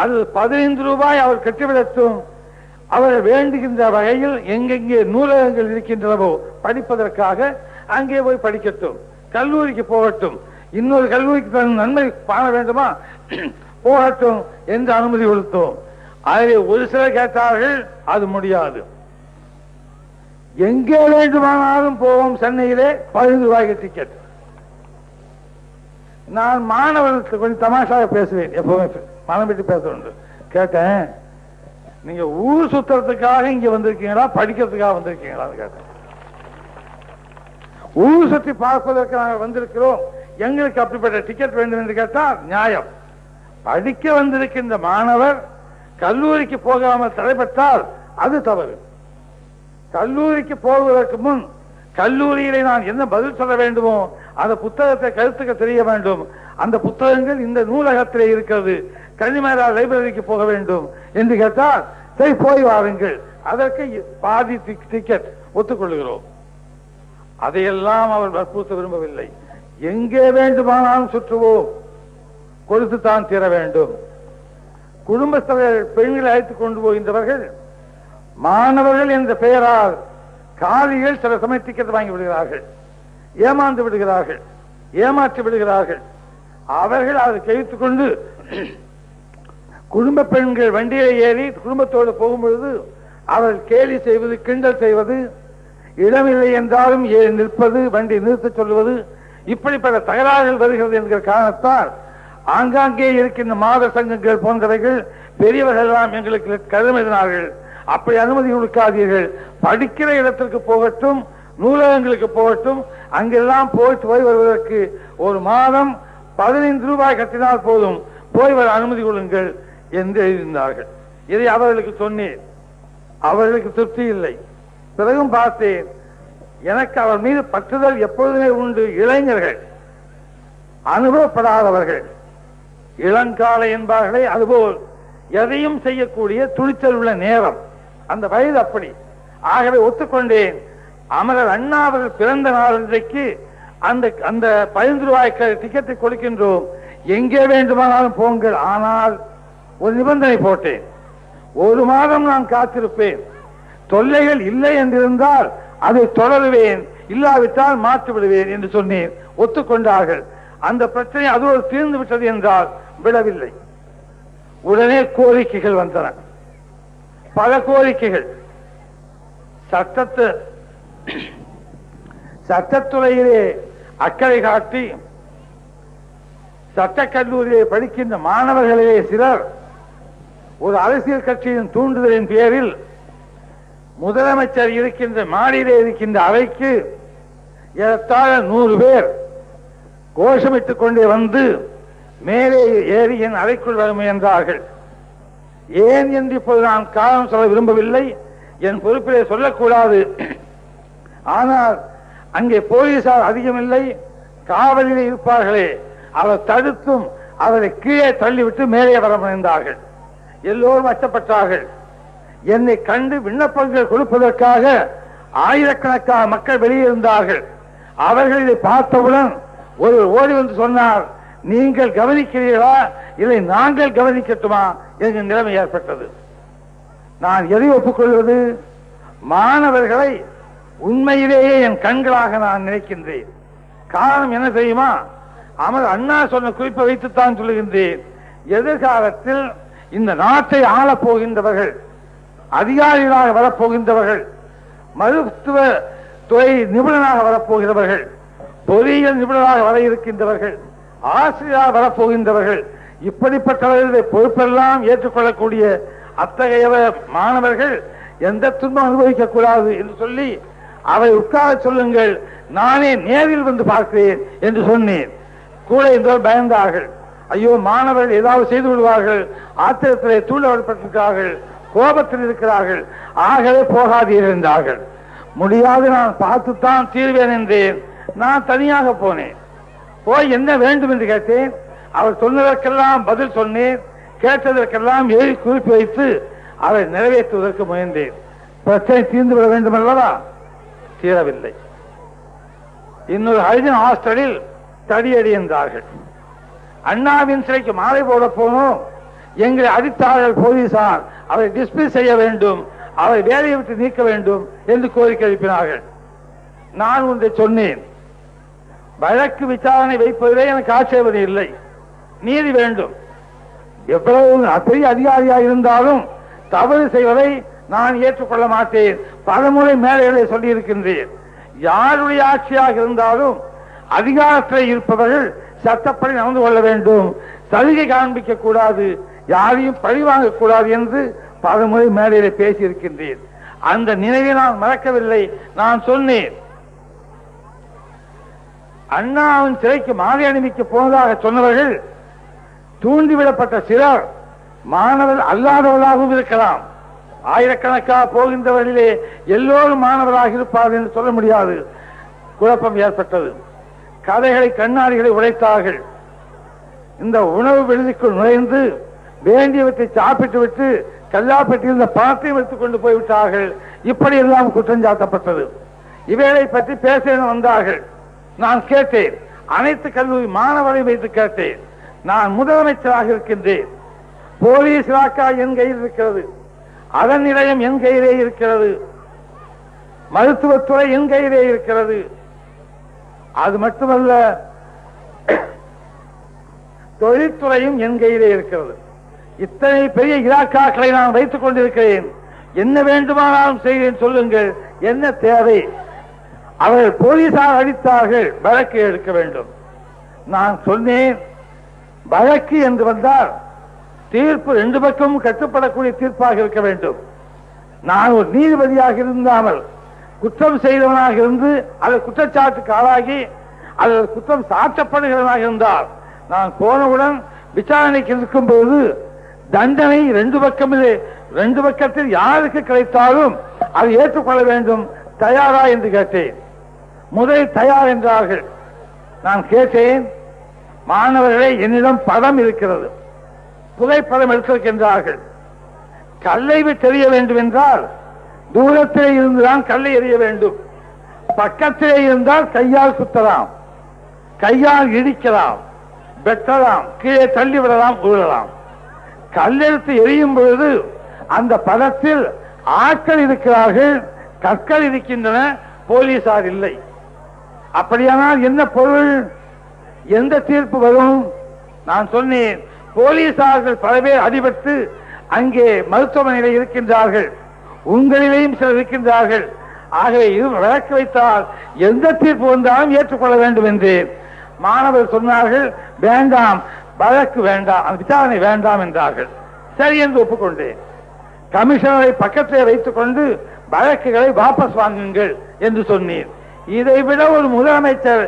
A: அது 15 ரூபாய் அவர் கட்டிவிடட்டும். அவர் வேண்டுகின்ற வகையில் எங்கெங்கே நூலகங்கள் இருக்கின்றனவோ படிப்பதற்காக அங்கே போய் படிக்கட்டும், கல்லூரிக்கு போகட்டும், இன்னொரு கல்லூரிக்கு தன் நன்மை காண வேண்டுமா போகட்டும் என்று அனுமதி கொடுத்தோம். அதிலே ஒரு சிலர் கேட்டார்கள், அது முடியாது, எங்கே வேண்டுமானாலும் போவோம், சென்னையிலே 15 ரூபாய்க்கு டிக்கெட். நான் மாணவர்களுக்கு கொஞ்சம் தமாஷாக பேசுவேன், எப்பவுமே மனம் விட்டு பேச உண்டு. கேட்டேன், நீங்க ஊர் சுத்துறதுக்காக இங்க வந்திருக்கீங்களா, படிக்கிறதுக்காக வந்திருக்கீங்களான்னு கேட்டேன். ஊர் சுற்றி பார்ப்பதற்கு நாங்கள் வந்திருக்கிறோம், எங்களுக்கு அப்படிப்பட்ட டிக்கெட் வேண்டும் என்று கேட்டால் நியாயம். படிக்க வந்திருக்கின்ற மாணவர் கல்லூரிக்கு போகாமல் தடைப்பட்டால் அது தவறு. கல்லூரிக்கு போவதற்கு முன் கல்லூரியிலே நான் என்ன பதில் சொல்ல வேண்டுமோ அந்த புத்தகத்தை கருத்துக்க தெரிய வேண்டும். அந்த புத்தகங்கள் இந்த நூலகத்திலே இருக்கிறது, கன்னிமேரா லைப்ரரிக்கு போக வேண்டும் என்று கேட்டால் சரி போய் வாருங்கள், அதற்கு பாதி டிக்கெட் ஒத்துக்கொள்கிறோம். அதையெல்லாம் அவர் வற்புறுத்த விரும்பவில்லை. எங்கே வேண்டுமானாலும் சுற்றுவோம், கொடுத்துத்தான் தீர வேண்டும். குடும்பஸ்தர்கள் பெண்களை அழைத்துக் கொண்டு போகின்றவர்கள் மாணவர்கள் என்ற பெயரால் காலிகள் சில சமயம் டிக்கெட் வாங்கி விடுகிறார்கள், ஏமாந்து விடுகிறார்கள், ஏமாற்றி விடுகிறார்கள். அவர்கள் அதை கழித்துக் கொண்டு குடும்ப பெண்கள் வண்டியை ஏறி குடும்பத்தோடு போகும்பொழுது அவர்கள் கேலி செய்வது, கிண்டல் செய்வது, இடமில்லை என்றாலும் நிற்பது, வண்டி நிறுத்த சொல்வது, இப்படிப்பட்ட தகராறுகள் வருகிறது என்கிற காரணத்தால் ஆங்காங்கே இருக்கின்ற மாத சங்கங்கள் போன்றவைகள் பெரியவர்கள் எல்லாம் எங்களுக்கு கடிதம் எழுதினார்கள். அப்படி அனுமதி கொடுக்காதீர்கள். படிக்கிற இடத்திற்கு போகட்டும், நூலகங்களுக்கு போகட்டும், அங்கெல்லாம் போயிட்டு போய் வருவதற்கு ஒரு மாதம் 15 ரூபாய் கட்டினால் போதும், போய் வர அனுமதி கொடுங்கள் என்று எழுதியிருந்தார்கள். இதை அவர்களுக்கு சொன்னேன். அவர்களுக்கு திருப்தி இல்லை. பிறகும் பார்த்தேன், எனக்கு அவர் மீது பற்றுதல் எப்பொழுதுமே உண்டு. இளைஞர்கள், அனுபவப்படாதவர்கள், இளங்காலை என்பார்களே, அதுபோல் எதையும் செய்யக்கூடிய துணிச்சல் உள்ள நேரம், அந்த வயது அப்படி. ஆகவே ஒத்துக்கொண்டேன். அமரர் அண்ணா அவர்கள் பிறந்த நாள் இன்றைக்கு அந்த 15 ரூபாய்க்கு டிக்கெட்டை கொடுக்கின்றோம், எங்கே வேண்டுமானாலும் போங்கள். ஆனால் ஒரு நிபந்தனை போட்டேன், ஒரு மாதம் நான் காத்திருப்பேன், தொல்லைகள் இல்லை என்றிருந்தால் அதை தொடருவேன், இல்லாவிட்டால் மாற்றி விடுவேன் என்று சொன்னேன். ஒத்துக்கொண்டார்கள். அந்த பிரச்சனை அதோடு தீர்ந்து விட்டது என்றால் விடவில்லை. உடனே கோரிக்கைகள் வந்தன, பல கோரிக்கைகள். சட்டத்துறையிலே அக்கறை காட்டி சட்டக்கல்லூரியை படிக்கின்ற மாணவர்களிலே சிலர் ஒரு அரசியல் கட்சியின் தூண்டுதலின் பேரில் முதலமைச்சர் இருக்கின்ற மாடியிலே இருக்கின்ற அறைக்கு ஏறத்தாழ 100 பேர் கோஷமிட்டுக் கொண்டே வந்து மேலே ஏறி என் அறைக்குள் வர முயன்றார்கள். ஏன் என்று இப்போது நான் காரணம் சொல்ல விரும்பவில்லை, என் பொறுப்பிலே சொல்லக்கூடாது. ஆனால் அங்கே போலீசார் அதிகமில்லை, காவலிலே இருப்பார்களே, அவர் தடுத்தும் அவரை கீழே தள்ளிவிட்டு மேலே வர முயன்றார்கள். எல்லோரும் அச்சப்பட்டார்கள். என்னை கண்டு விண்ணப்பங்கள் கொடுப்பதற்காக ஆயிரக்கணக்கான மக்கள் வெளியே இருந்தார்கள். அவர்கள் இதை பார்த்தவுடன் ஒரு ஓடி வந்து சொன்னார், நீங்கள் கவனிக்கிறீர்களா, இல்லை நாங்கள் கவனிக்கட்டுமா என்ற நிலைமை ஏற்பட்டது. நான் எதை ஒப்புக்கொள்வது? மாணவர்களை உண்மையிலேயே என் கண்களாக நான் நினைக்கின்றேன். காரணம் என்ன தெரியுமா? அமர் அண்ணா சொன்ன குறிப்பை வைத்துத்தான் சொல்லுகின்றேன். எதிர்காலத்தில் இந்த நாட்டை ஆளப் போகின்றவர்கள், அதிகாரிகளாக வரப்போகின்றவர்கள், மருத்துவ துறை நிபுணராக வரப்போகிறவர்கள், பொறியியல் நிபுணராக வர இருக்கின்றவர்கள், ஆசிரியராக வரப்போகின்றவர்கள், இப்படிப்பட்டவர்களுடைய பொறுப்பெல்லாம் ஏற்றுக்கொள்ளக்கூடிய அத்தகைய மாணவர்கள் எந்த துன்பம் அனுபவிக்க கூடாது என்று சொல்லி அவரை உட்கார சொல்லுங்கள், நானே நேரில் வந்து பார்க்கிறேன் என்று சொன்னேன். கூட இருந்தவர் பயந்தார்கள். ஐயோ, மாணவர்கள் ஏதாவது செய்து விடுவார்கள், ஆத்திரத்திலே தூண்டப்பட்டிருக்கிறார்கள், கோபத்தில் இருக்கிறார்கள், ஆகவே போகாதீர்கள் என்றார்கள். முடியாது, நான் பார்த்துத்தான் தீர்வேன் என்றேன். நான் தனியாக போனேன். போய் என்ன வேண்டும் என்று கேட்டேன். அவர் சொன்னதற்கெல்லாம் பதில் சொன்னேன். கேட்டதற்கெல்லாம் எழுதி குறிப்பு வைத்து அதை நிறைவேற்றுவதற்கு முயன்றேன். பிரச்சனை தீர்ந்து விட வேண்டும் அல்லவா? தீரவில்லை. இன்னொரு ஹரிஜன் ஹாஸ்டலில் தடியடி என்றார்கள். அண்ணாவின் சிலைக்கு மாலை போட போனோம், எங்களை அடித்தார்கள் போலீசார், அவரை டிஸ்மிஸ் செய்ய வேண்டும், அவரை வேலையை விட்டு நீக்க வேண்டும் என்று கோரிக்கை எழுப்பினார்கள். நான் ஒன்றை சொன்னேன், வழக்கு விசாரணை வைப்பதிலே எனக்கு ஆட்சேபனை இல்லை, நீதி வேண்டும். எவ்வளவு பெரிய அதிகாரியாக இருந்தாலும் தவறு செய்வதை நான் ஏற்றுக்கொள்ள மாட்டேன். பலமுறை மேலே சொல்லியிருக்கின்றேன். யாருடைய ஆட்சியாக இருந்தாலும் அதிகாரத்தில் இருப்பவர்கள் சட்டப்படி நடந்து கொள்ள வேண்டும், சலுகை காண்பிக்க கூடாது, யாரையும் பழிவாங்க கூடாது என்று பலமுறை மேடையிலே பேசியிருக்கின்றேன். அந்த நினைவை நான் மறக்கவில்லை. நான் சொன்னேன், அண்ணாவின் சிலைக்கு மாலை அணிவிக்க போனதாக சொன்னவர்கள் தூண்டிவிடப்பட்ட சிலர் மாணவர் அல்லாதவர்களாகவும் இருக்கலாம். ஆயிரக்கணக்காக போகின்றவர்களிலே எல்லோரும் மாணவராக இருப்பார்கள் என்று சொல்ல முடியாது. குழப்பம் ஏற்பட்டது. கதைகளை, கண்ணாடிகளை உடைத்தார்கள். இந்த உணவு விடுதிக்குள் நுழைந்து வேண்டியவற்றை சாப்பிட்டு விட்டு கல்லாப்பட்டியிருந்த பணத்தையும் எடுத்துக் கொண்டு போய்விட்டார்கள். இப்படி எல்லாம் குற்றம் சாட்டப்பட்டது. இவைகளை பற்றி பேச வந்தார்கள். நான் கேட்டேன், அனைத்து கல்லூரி மாணவரை வைத்து கேட்டேன். நான் முதலமைச்சராக இருக்கின்றேன், போலீஸ் இலாக்கா என் கையில் இருக்கிறது, அதன் நிலையம் என் கையிலே இருக்கிறது, மருத்துவத்துறை என் கையிலே இருக்கிறது, அது மட்டுமல்ல தொழில்துறையும் என் கையிலே இருக்கிறது. இத்தனை பெரிய இலாக்காக்களை நான் வைத்துக் கொண்டிருக்கிறேன். என்ன வேண்டுமானாலும் செய்கிறேன், சொல்லுங்கள், என்ன தேவை? அவர்கள் போலீசார் அடித்தார்கள், வழக்கு எடுக்க வேண்டும். நான் சொன்னேன், வழக்கு என்று வந்தால் தீர்ப்பு 2 பக்கமும் கட்டுப்படக்கூடிய தீர்ப்பாக இருக்க வேண்டும். நான் ஒரு நீதிபதியாக இருந்தாமல் குற்றம் செய்தவனாக இருந்து அது குற்றச்சாட்டுக்கு ஆளாகி அது குற்றம் சாட்டப்படுகிறவனாக இருந்தால் நான் போனவுடன் விசாரணைக்கு இருக்கும் போது தண்டனை ரெண்டு பக்கத்தில் யாருக்கு கிடைத்தாலும் அதை ஏற்றுக்கொள்ள வேண்டும், தயாரா என்று கேட்டேன். முதலில் தயார் என்றார்கள். நான் கேட்டேன், மாணவர்களே என்னிடம் படம் இருக்கிறது, புகைப்படம் எடுத்திருக்கின்றார்கள். கல்லை தெரிய வேண்டும் என்றால் தூரத்திலே இருந்துதான் கல்லை எறிய வேண்டும். பக்கத்திலே இருந்தால் கையால் குத்தலாம், கையால் இடிக்கலாம், வெட்டலாம், கீழே தள்ளிவிடலாம், உருளலாம். கல்லெடுத்து எரியும் பொழுது அந்த படத்தில் ஆட்கள் இருக்கிறார்கள், கற்கள் இருக்கின்றன, போலீசார் இல்லை. அப்படியானால் என்ன பொருள், எந்த தீர்ப்பு வரும்? நான் சொன்னேன், போலீசார்கள் பல பேர் அடிபட்டு அங்கே மருத்துவமனையில் இருக்கின்றார்கள், உங்களிலேயும் சிலர் இருக்கின்றார்கள். ஆகவே இது வழக்கு வைத்தால் எந்த தீர்ப்பு வந்தாலும் ஏற்றுக்கொள்ள வேண்டும் என்று மாணவர் சொன்னார்கள். வேண்டாம், வழக்கு வேண்டாம், அந்த விசாரணை வேண்டாம் என்றார்கள். சரி என்று ஒப்புக்கொண்டேன். கமிஷனரை பக்கத்தில் வைத்துக் கொண்டு வழக்குகளை வாபஸ் வாங்குங்கள் என்று சொன்னேன். இதைவிட ஒரு முதலமைச்சர்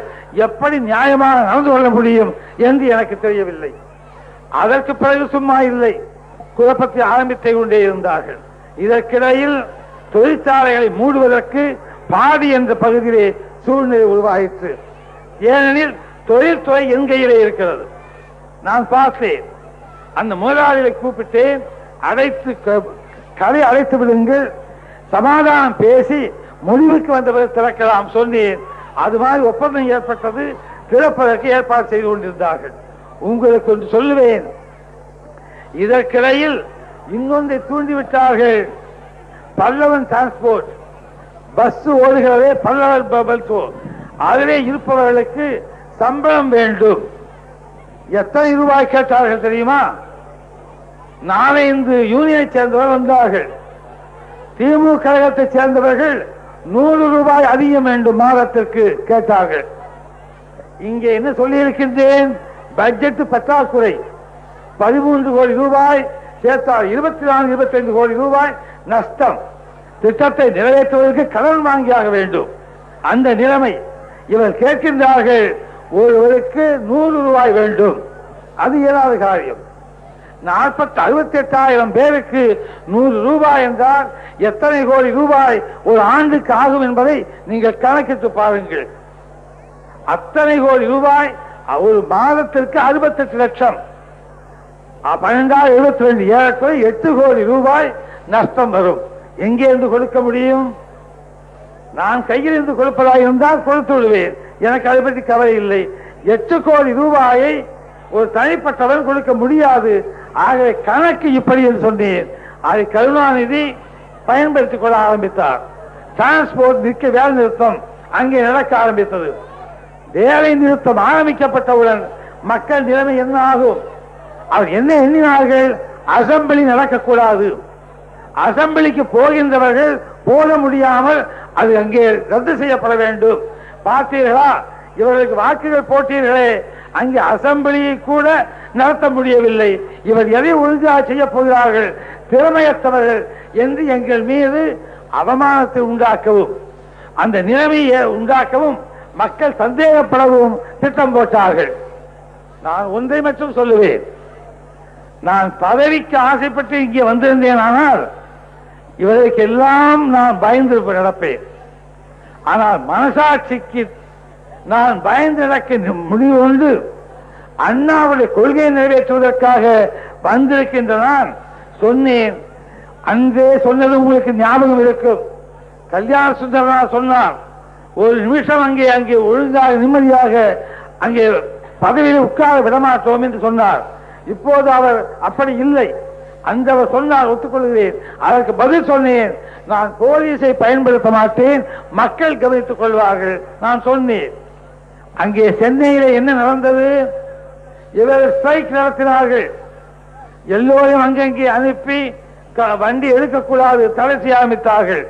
A: எப்படி நியாயமாக நடந்து கொள்ள முடியும் என்று எனக்கு தெரியவில்லை. அதற்கு பிறகு சும்மா இல்லை, குழப்பத்தை ஆரம்பித்து கொண்டே இருந்தார்கள். இதற்கிடையில் தொழிற்சாலைகளை மூடுவதற்கு பாடி என்ற பகுதியிலே சூழ்நிலை உருவாயிற்று. ஏனெனில் தொழில்துறை என் கையிலே இருக்கிறது. நான் பார்த்தேன், அந்த முதலாளிகளை கூப்பிட்டேன், கடை அடைத்து விடுங்கள், சமாதானம் பேசி முடிவுக்கு வந்தவரை திறக்கலாம் சொன்னேன். அது மாதிரி ஒப்பந்தம் ஏற்பட்டது, திறப்பதற்கு ஏற்பாடு செய்து கொண்டிருந்தார்கள். உங்களுக்கு ஒன்று சொல்லுவேன், இதற்கிடையில் இன்னொன்றை தூண்டிவிட்டார்கள். பல்லவன் டிரான்ஸ்போர்ட் பஸ் ஓடுகிறதே, பல்லவன் பஸ், அதிலே இருப்பவர்களுக்கு சம்பளம் வேண்டும். எத்தனை ரூபாய் கேட்டார்கள் தெரியுமா? 4 யூனியனை சேர்ந்தவர்கள் வந்தார்கள். திமுக கழகத்தை சேர்ந்தவர்கள் 100 ரூபாய் அதிகம் வேண்டும் மாதத்திற்கு கேட்டார்கள். இங்கே என்ன சொல்லி இருக்கின்றேன், பட்ஜெட் பற்றாக்குறை, 13 கோடி ரூபாய் சேர்த்தால் 24-25 கோடி ரூபாய் நஷ்டம். திட்டத்தை நிறைவேற்றுவதற்கு கடன் வாங்கியாக வேண்டும். அந்த நிலைமை. இவர் கேட்கின்றார்கள், ஒருவருக்கு 100 ரூபாய் வேண்டும். அது இயலாத காரியம். 68,000 பேருக்கு 100 ரூபாய் என்றால் எத்தனை கோடி ரூபாய் ஒரு ஆண்டுக்கு ஆகும் என்பதை நீங்கள் கணக்கிட்டு பாருங்கள். அத்தனை கோடி ரூபாய் ஒரு மாதத்திற்கு 68 லட்சம், 12,72 ஏறக்குறை 8 கோடி ரூபாய் நஷ்டம் வரும். எங்கே இருந்து கொடுக்க முடியும்? நான் கையில் இருந்து கொடுப்பதாக இருந்தால் கொடுத்து விடுவேன், எனக்கு அதை பற்றி கவலை இல்லை. 8 கோடி ரூபாயை ஒரு தனிப்பட்டவன் கொடுக்க முடியாது. ஆகவே கணக்கு இப்படி என்று சொன்னேன். அதை கருணாநிதி பயன்படுத்திக் கொள்ள ஆரம்பித்தார். டிரான்ஸ்போர்ட் நிற்க வேலை நிறுத்தம் அங்கே நடக்க ஆரம்பித்தது. வேலை நிறுத்தம் ஆரம்பிக்கப்பட்டவுடன் மக்கள் நிலைமை என்ன ஆகும்? அவர் என்ன எண்ணினார்கள்? அசம்பிளி நடக்கக்கூடாது, அசம்பிளிக்கு போகின்றவர்கள் போக முடியாமல் அது அங்கே ரத்து செய்யப்பட வேண்டும். பார்த்தீர்களா, இவர்களுக்கு வாக்குகள் போட்டீர்களே, அங்கே அசம்பிளியை கூட நடத்த முடியவில்லை. இவர் எதை ஒழுங்காக செய்ய போகிறார்கள், திறமையற்றவர்கள் என்று எங்கள் மீது அவமானத்தை உண்டாக்கவும் அந்த நிலைமையை உண்டாக்கவும் மக்கள் சந்தேகப்படவும் திட்டம் போட்டார்கள். நான் ஒன்றை மட்டும் சொல்லுவேன், நான் பதவிக்கு ஆசைப்பட்டு இங்கே வந்திருந்தேன், ஆனால் இவருக்கு எல்லாம் நான் பயந்து நடப்பேன். ஆனால் மனசாட்சிக்கு நான் பயந்து நடக்க முடிவு கொண்டு அண்ணாவுடைய கொள்கையை நிறைவேற்றுவதற்காக வந்திருக்கின்ற நான் சொன்னேன். அன்றே சொன்னது உங்களுக்கு ஞாபகம் இருக்கும். கல்யாண சுந்தரனார் சொன்னார், ஒரு நிமிஷம் அங்கே ஒழுங்காக நிம்மதியாக அங்கே பதவியில் உட்கார விடமாட்டோம் என்று சொன்னார். இப்போது அவர் அப்படி இல்லை. அந்தவர் சொன்னார், ஒத்துக்கொள்கிறேன். அதற்கு பதில் சொன்னேன், நான் போலீஸை பயன்படுத்த மாட்டேன், மக்கள் கவனித்துக் கொள்வார்கள் நான் சொன்னேன். அங்கே சென்னையிலே என்ன நடந்தது? இவர் ஸ்ட்ரைக் நடத்தினார்கள். எல்லோரும் அங்கங்கே அனுப்பி வண்டி எடுக்கக்கூடாது, தடை செய்ய ஆரம்பித்தார்கள்.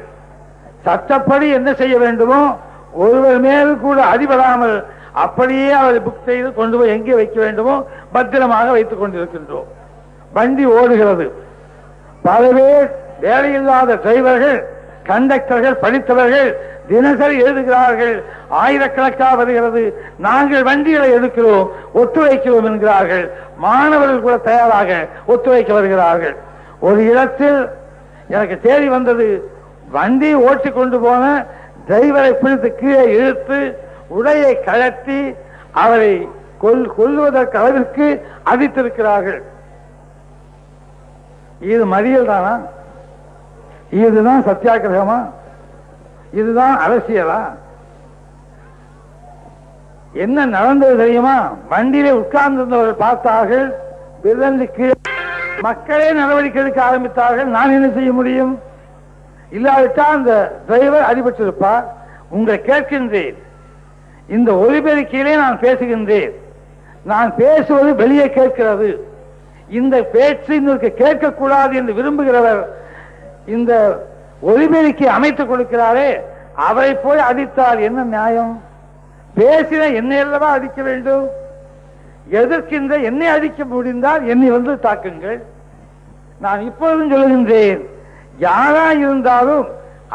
A: சட்டப்படி என்ன செய்ய வேண்டுமோ ஒருவர் மேல் கூட அடிபடாமல் அப்படியே அவரை புக் செய்து கொண்டு போய் எங்கே வைக்க வேண்டுமோ பத்திரமாக வைத்துக் கொண்டிருக்கின்றோம். வண்டி ஓடுகிறது. பல பேர் வேலையில்லாத டிரைவர்கள், கண்டக்டர்கள், படித்தவர்கள் தினசரி எழுதுகிறார்கள். ஆயிரக்கணக்காக வருகிறது. நாங்கள் வண்டிகளை எடுக்கிறோம், ஒத்துழைக்கிறோம் என்கிறார்கள். மாணவர்கள் கூட தயாராக ஒத்துழைக்க வருகிறார்கள். ஒரு இடத்தில் எனக்கு தேடி வந்தது, வண்டி ஓட்டி கொண்டு போன டிரைவரை பிடித்து கீழே இழுத்து உடையை கழட்டி அவரை கொல்லுவதற்கு அளவிற்கு அடித்திருக்கிறார்கள். இது மறியல் தானா? இதுதான் சத்தியாகிரகமா? இதுதான் அரசியலா? என்ன நடந்தது தெரியுமா? வண்டியிலே உட்கார்ந்திருந்தவர்கள் பார்த்தார்கள், விரண்டு கீழே மக்களே நடவடிக்கை எடுக்க ஆரம்பித்தார்கள். நான் என்ன செய்ய முடியும்? இல்லாவிட்டால் அந்த டிரைவர் அடிபட்டிருப்பார். உங்களை கேட்கின்றேன், இந்த ஒலிபெருக்கியிலே நான் பேசுகின்றேன். நான் பேசுவது வெளியே கேட்கிறது. இந்த பேச்சு இன்னொரு கேட்கக்கூடாது என்று விரும்புகிறவர் இந்த ஒலிபெருக்கி அமைத்துக் கொடுக்கிறாரே, அவரை போய் அடித்தால் என்ன நியாயம்? பேசின என்னை அல்லவா அடிக்க வேண்டும்? எதிர்க்கின்ற என்னை அடிக்க முடிந்தால் என்னை வந்து தாக்குங்கள். நான் இப்பொழுதும் சொல்லுகின்றேன், யாரா இருந்தாலும்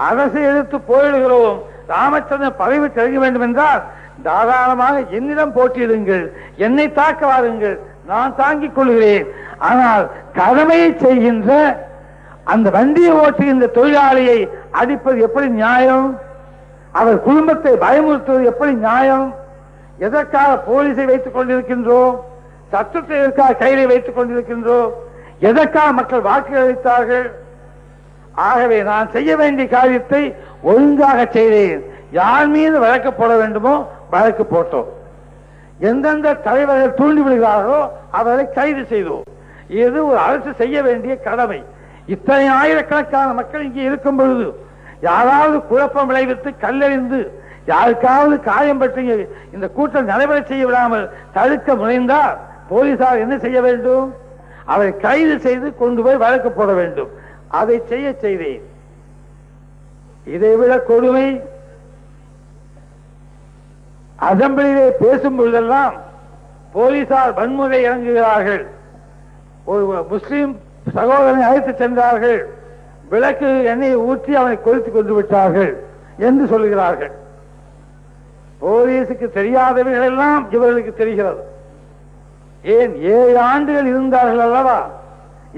A: அரசை எடுத்து போயிடுகிறோம், ராமச்சந்திரன் பதவி தெரிய வேண்டும் என்றால் தாராளமாக என்னிடம் போட்டியிடுங்கள், என்னை தாக்க வாருங்கள், நான் தாங்கிக் கொள்கிறேன். ஆனால் கடமையை செய்கின்ற அந்த வண்டியை ஓட்டுகின்ற தொழிலாளியை அடிப்பது எப்படி நியாயம்? அவர் குடும்பத்தை பயமுறுத்துவது எப்படி நியாயம்? எதற்காக போலீஸை வைத்துக் கொண்டிருக்கின்றோம்? சட்டத்தை எதற்காக கையிலே வைத்துக் கொண்டிருக்கின்றோம்? எதற்காக மக்கள் வாக்குகள் அளித்தார்கள்? ஆகவே நான் செய்ய வேண்டிய காரியத்தை ஒழுங்காக செய்தேன். யார் மீது வழக்கு போட வேண்டுமோ வழக்கு போட்டோம். எந்தெந்த தலைவர்கள் தூண்டி விடுகிறார்களோ அவர்களை கைது செய்தோம். இது ஒரு அரசு செய்ய வேண்டிய கடமை. இத்தனை ஆயிரக்கணக்கான மக்கள் இங்கே இருக்கும் பொழுது யாராவது குழப்பம் விளைவித்து கல்லெறிந்து யாருக்காவது காயம் பற்றி இந்த கூட்டம் நடைபெற செய்ய விடாமல் தடுக்க முனைந்தால் போலீசார் என்ன செய்ய வேண்டும்? அவரை கைது செய்து கொண்டு போய் வழக்கு போட வேண்டும். அதை செய்தேன். இதைவிட கொடுமை, அசம்பிளியிலே பேசும் பொழுதெல்லாம் போலீசார் வன்முறை இறங்குகிறார்கள். ஒரு முஸ்லிம் சகோதரனை அழைத்து சென்றார்கள், விளக்கு எண்ணெயை ஊற்றி அவனை கொளுத்து கொண்டு விட்டார்கள் என்று சொல்கிறார்கள். போலீஸுக்கு தெரியாதவர்கள் எல்லாம் இவர்களுக்கு தெரிகிறது. ஏன் 7 ஆண்டுகள் இருந்தார்கள் அல்லவா?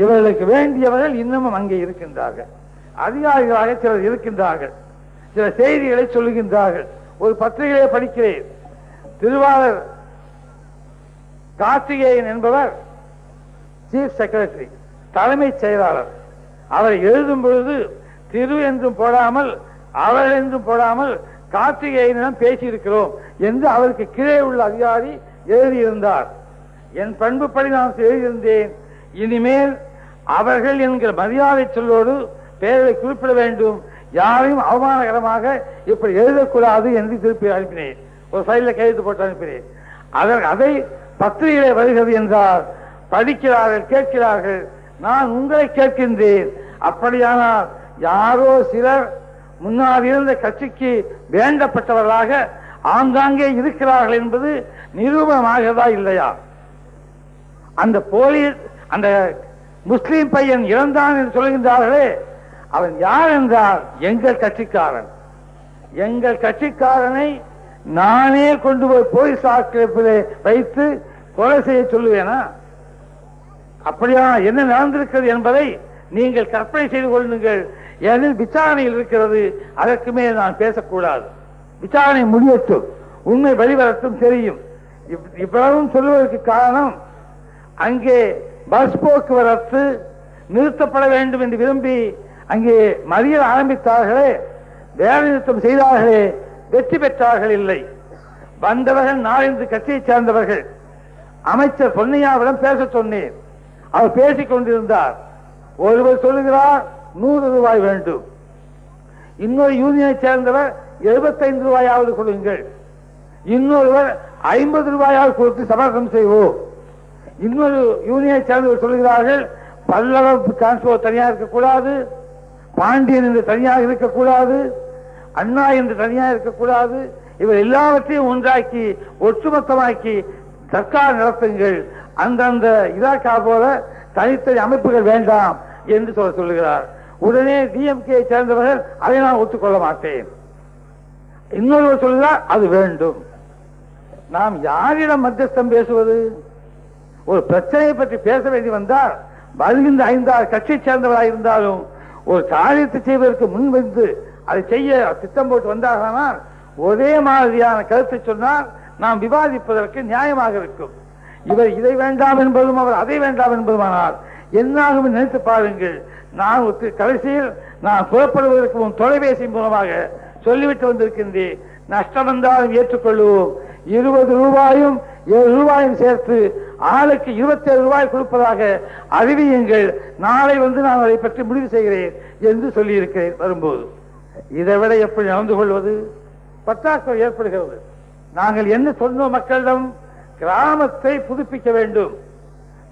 A: இவர்களுக்கு வேண்டியவர்கள் இன்னமும் அங்கே இருக்கின்றார்கள். அதிகாரிகளாக சிலர் இருக்கின்றார்கள், சில செய்திகளை சொல்லுகின்றார்கள். ஒரு பத்திரிகையை படிக்கிறேன். திருவாளர் கார்த்திகேயன் என்பவர் சீஃப் செக்ரட்டரி, தலைமை செயலாளர். அவர் எழுதும் பொழுது திரு என்றும் போடாமல் அவர் என்றும் போடாமல் கார்த்திகேயனிடம் பேசியிருக்கிறோம் என்று அவருக்கு கீழே உள்ள அதிகாரி எழுதியிருந்தார். என் பண்புப்படி நான் எழுதியிருந்தேன், இனிமேல் அவர்கள் என்கிற மரியாதை சொல்லோடு பெயரை குறிப்பிட வேண்டும், யாரையும் அவமானகரமாக இப்படி எழுதக்கூடாது என்று திருப்பி அனுப்பினேன். ஒரு ஃபைலில் கையெழுத்து போட்டு அனுப்பினேன். அதை பத்திரிகையிலே வருகிறது என்றால் படிக்கிறார்கள், கேட்கிறார்கள். நான் உங்களை கேட்கின்றேன், அப்படியானால் யாரோ சிலர் முன்னால் இருந்த கட்சிக்கு வேண்டப்பட்டவர்களாக ஆங்காங்கே இருக்கிறார்கள் என்பது நிரூபணமாகிறதா இல்லையா? அந்த போலீஸ் அந்த முஸ்லீம் பையன் இறந்தான் என்று சொல்கின்றார்களே, அவன் யார் என்றால் எங்கள் கட்சிக்காரன். எங்கள் கட்சிக்காரனை நானே கொண்டு போய் போலீஸ் ஆக்கிரமிப்பிலே வைத்து கொலை செய்ய சொல்லுவேனா? அப்படியா என்ன நடந்திருக்கிறது என்பதை நீங்கள் கற்பனை செய்து கொள்ளுங்கள். ஏனெனில் விசாரணையில் இருக்கிறது, அதற்கு மேல் நான் பேசக்கூடாது. விசாரணை முடியட்டும், உண்மை வெளிவரட்டும், தெரியும். இவ்வளவும் சொல்லுவதற்கு காரணம், அங்கே பஸ் போக்குவரத்து நிறுத்தப்பட வேண்டும் என்று விரும்பி அங்கே மறியல் ஆரம்பித்தார்களே, வேலை நிறுத்தம் செய்தார்களே, வெற்றி பெற்றார்கள் இல்லை. வந்தவர்கள் நாலந்து கட்சியை சேர்ந்தவர்கள். அமைச்சர் பொன்னையாவிடம் பேச சொன்னேன், அவர் பேசிக் கொண்டிருந்தார். ஒருவர் சொல்லுகிறார் 100 ரூபாய் வேண்டும், இன்னொரு யூனியனை சேர்ந்தவர் 75 ரூபாயாவது கொடுங்கள், இன்னொருவர் 50 ரூபாயாவது கொடுத்து சமரசம் செய்வோம். இன்னொரு யூனியனை சேர்ந்தவர் சொல்லுகிறார்கள் பல்லவ டிரான்ஸ்போர்ட் தனியாக இருக்கக்கூடாது, பாண்டியன் என்று தனியாக இருக்கக்கூடாது, அண்ணா என்று தனியாக இருக்கக்கூடாது, இவர் எல்லாவற்றையும் ஒன்றாக்கி ஒட்டுமொத்தமாக்கி சர்க்கார் நடத்துங்கள், அந்தந்த இலாக்கா போல தனித்தனி அமைப்புகள் வேண்டாம் என்று சொல்லுகிறார். உடனே டிஎம்கே சேர்ந்தவர்கள் அதை நான் ஒத்துக்கொள்ள மாட்டேன். இன்னொருவர் சொல்லுகிறார் அது வேண்டும். நாம் யாரிடம் மத்தியஸ்தம் பேசுவது? ஒரு பிரச்சனையை பற்றி பேச வேண்டி வந்தால் வருகின்ற 5-6 கட்சியை சேர்ந்தவராக இருந்தாலும் ஒரு காரியத்தை செய்வதற்கு முன்வந்து அதை செய்ய திட்டம் போட்டு வந்தார்களானால் ஒரே மாதிரியான கருத்தை சொன்னால் நாம் விவாதிப்பதற்கு நியாயமாக இருக்கும். இவர் இதை வேண்டாம் என்பதும் அவர் அதை வேண்டாம் என்பதுமானால் என்னாகும் நினைத்து பாருங்கள். நான் கடைசியில் நான் புறப்படுவதற்கு முன் தொலைபேசி மூலமாக சொல்லிவிட்டு வந்திருக்கின்றேன். நஷ்டம் வந்தாலும் ஏற்றுக்கொள்வோம். 20 ரூபாயும் 7 ரூபாயும் சேர்த்து ஆளுக்கு 27 ரூபாய் கொடுப்பதாக அறிவியுங்கள். நாளை வந்து நான் அதை பற்றி முடிவு செய்கிறேன் என்று சொல்லியிருக்கிறேன். வரும்போது இதை விட எப்படி நடந்து கொள்வது? பற்றாக்குறை ஏற்படுகிறது. நாங்கள் என்ன சொன்னோம் மக்களிடம்? கிராமத்தை புதுப்பிக்க வேண்டும்,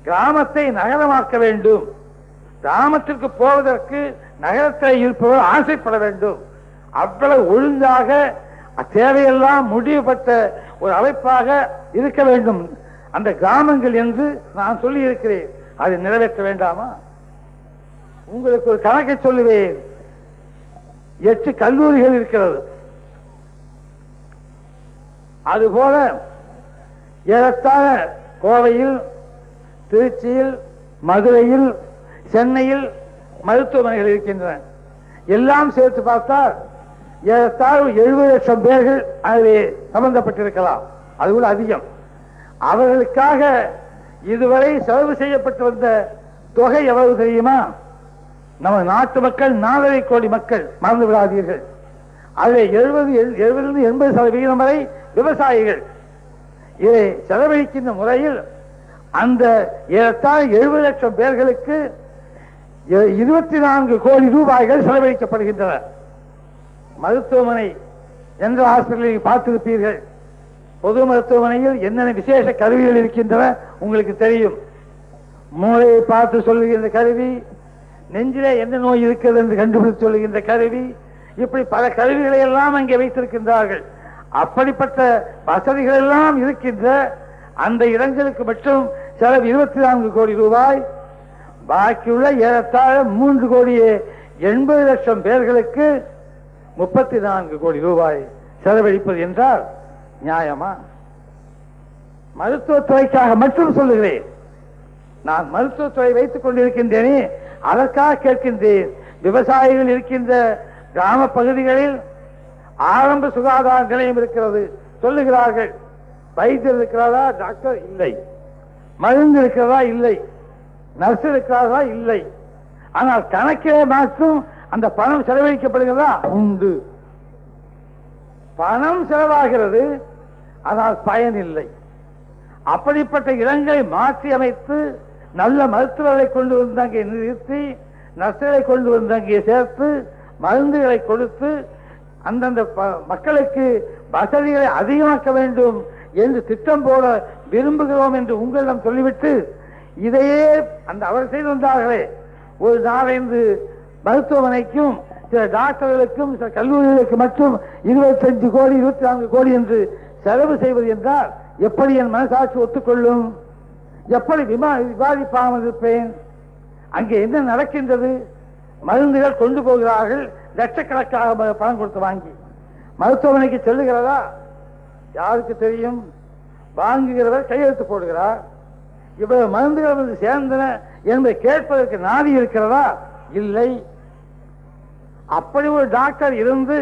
A: கிராமத்தை நகரமாக்க வேண்டும், கிராமத்திற்கு போவதற்கு நகரத்தில் இருப்பவர் ஆசைப்பட வேண்டும். அவ்வளவு ஒழுங்காக தேவையெல்லாம் முடிவுபட்ட ஒரு அமைப்பாக இருக்க வேண்டும் அந்த கிராமங்கள் என்று நான் சொல்லி இருக்கிறேன். அதை நிறைவேற்ற வேண்டாமா? உங்களுக்கு ஒரு கணக்கை சொல்லுவேன். 8 கல்லூரிகள் இருக்கிறது. அதுபோல ஏறத்தாழ கோவையில், திருச்சியில், மதுரையில், சென்னையில் மருத்துவமனைகள் இருக்கின்றன. எல்லாம் சேர்த்து பார்த்தால் ஏறத்தாழ 70 லட்சம் பேர்கள் அதிலே சம்பந்தப்பட்டிருக்கலாம். அது கூட அதிகம். அவர்களுக்காக இதுவரை செலவு செய்யப்பட்டு வந்த தொகை எவ்வளவு தெரியுமா? நம்ம நாட்டு மக்கள் 4.5 கோடி மக்கள், மறந்து விடாதீர்கள். அதில் 70-80% வரை விவசாயிகள். இதை செலவழிக்கின்ற முறையில் அந்த ஏறத்தாழ 70 லட்சம் பேர்களுக்கு 24 கோடி ரூபாய்கள் செலவழிக்கப்படுகின்றன. மருத்துவமனை என்ற ஹாஸ்பிட்டலில் பார்த்திருப்பீர்கள். பொது மருத்துவமனையில் என்னென்ன விசேஷ கருவிகள் இருக்கின்றன உங்களுக்கு தெரியும். மூளையை பார்த்து சொல்லுகின்ற கருவி, நெஞ்சிலே என்ன நோய் இருக்கிறது என்று கண்டுபிடித்து சொல்லுகின்ற கருவி, இப்படி பல கருவிகளை எல்லாம் அங்கே வைத்திருக்கின்றார்கள். அப்படிப்பட்ட வசதிகள் எல்லாம் இருக்கின்ற அந்த இடங்களுக்கு மட்டும் செலவு 24 கோடி ரூபாய். பாக்கியுள்ள ஏறத்தாழ 3 கோடியே 80 லட்சம் பேர்களுக்கு 34 கோடி ரூபாய் செலவழிப்பது என்றால் நியாயமா? மருத்துவத்துறைக்காக மட்டும் சொல்லுகிறேன். நான் மருத்துவத்துறை வைத்துக் கொண்டிருக்கின்றேனே, அதற்காக கேட்கின்றேன். விவசாயிகள் இருக்கின்ற கிராம பகுதிகளில் ஆரம்ப சுகாதார நிலையம் இருக்கிறது சொல்லுகிறார்கள். வைத்தியர் இருக்கிறதா? டாக்டர் இல்லை. மருந்து இருக்கிறதா? இல்லை. நர்ஸ் இருக்கிறதா? இல்லை. ஆனால் கணக்கிலே மாற்றும் அந்த பணம் செலவழிக்கப்படுகிறதா? உண்டு. பணம் செலவாகிறது, ஆனால் பயன் இல்லை. அப்படிப்பட்ட இடங்களை மாற்றி அமைத்து நல்ல மருத்துவர்களை கொண்டு வந்து அங்கே நிறுத்தி, நர்சுகளை கொண்டு வந்து அங்கே சேர்த்து, மருந்துகளை கொடுத்து அந்தந்த மக்களுக்கு வசதிகளை அதிகமாக்க வேண்டும் என்று திட்டம் போட விரும்புகிறோம் என்று உங்களிடம் சொல்லிவிட்டு இதையே அந்த அவர் செய்து வந்தார்களே, ஒரு 4-5 மருத்துவமனைக்கும் சில டாக்டர்களுக்கும் சில கல்லூரிகளுக்கு மட்டும் 25 கோடி 24 கோடி என்று செலவு செய்வது என்றால் எப்படி என் மனசாட்சி ஒத்துக்கொள்ளும்? எப்படி விவாதிப்பாமல் இருப்பேன்? அங்கே என்ன நடக்கின்றது? மருந்துகள் கொண்டு போகிறார்கள், லட்சக்கணக்காக பணம் கொடுத்து வாங்கி. மருத்துவமனைக்கு செல்லுகிறதா? யாருக்கு தெரியும்? வாங்குகிறவர் கையெழுத்து போடுகிறார். இவ்வளவு மருந்துகள் வந்து சேர்ந்தன என்பதை கேட்பதற்கு நாதி இருக்கிறதா? இல்லை. அப்படி ஒரு டாக்டர் இருந்து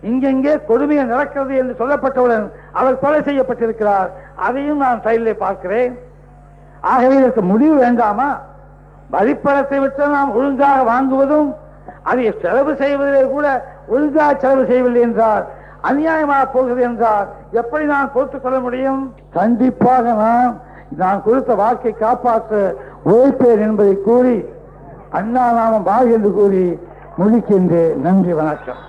A: இங்கெங்கே கொடுமையை நடக்கிறது என்று சொல்லப்பட்டவுடன் அவர் கொலை செய்யப்பட்டிருக்கிறார். அதையும் நான் செயலிலே பார்க்கிறேன். ஆகவே இதற்கு முடிவு வேண்டாமா? வரிப்பணத்தை விட்டு நாம் ஒழுங்காக வாங்குவதும் அதை செலவு செய்வதிலே கூட ஒழுங்காக செலவு செய்யவில்லை என்றால், அநியாயமாக போகிறது என்றால் எப்படி நான் பொறுத்துக் கொள்ள முடியும்? கண்டிப்பாக நான் கொடுத்த வாக்கை காப்பாற்ற உழைப்பேன் என்பதை கூறி அண்ணா நாமம் வாழ் என்று கூறி முடிக்கின்றேன். நன்றி, வணக்கம்.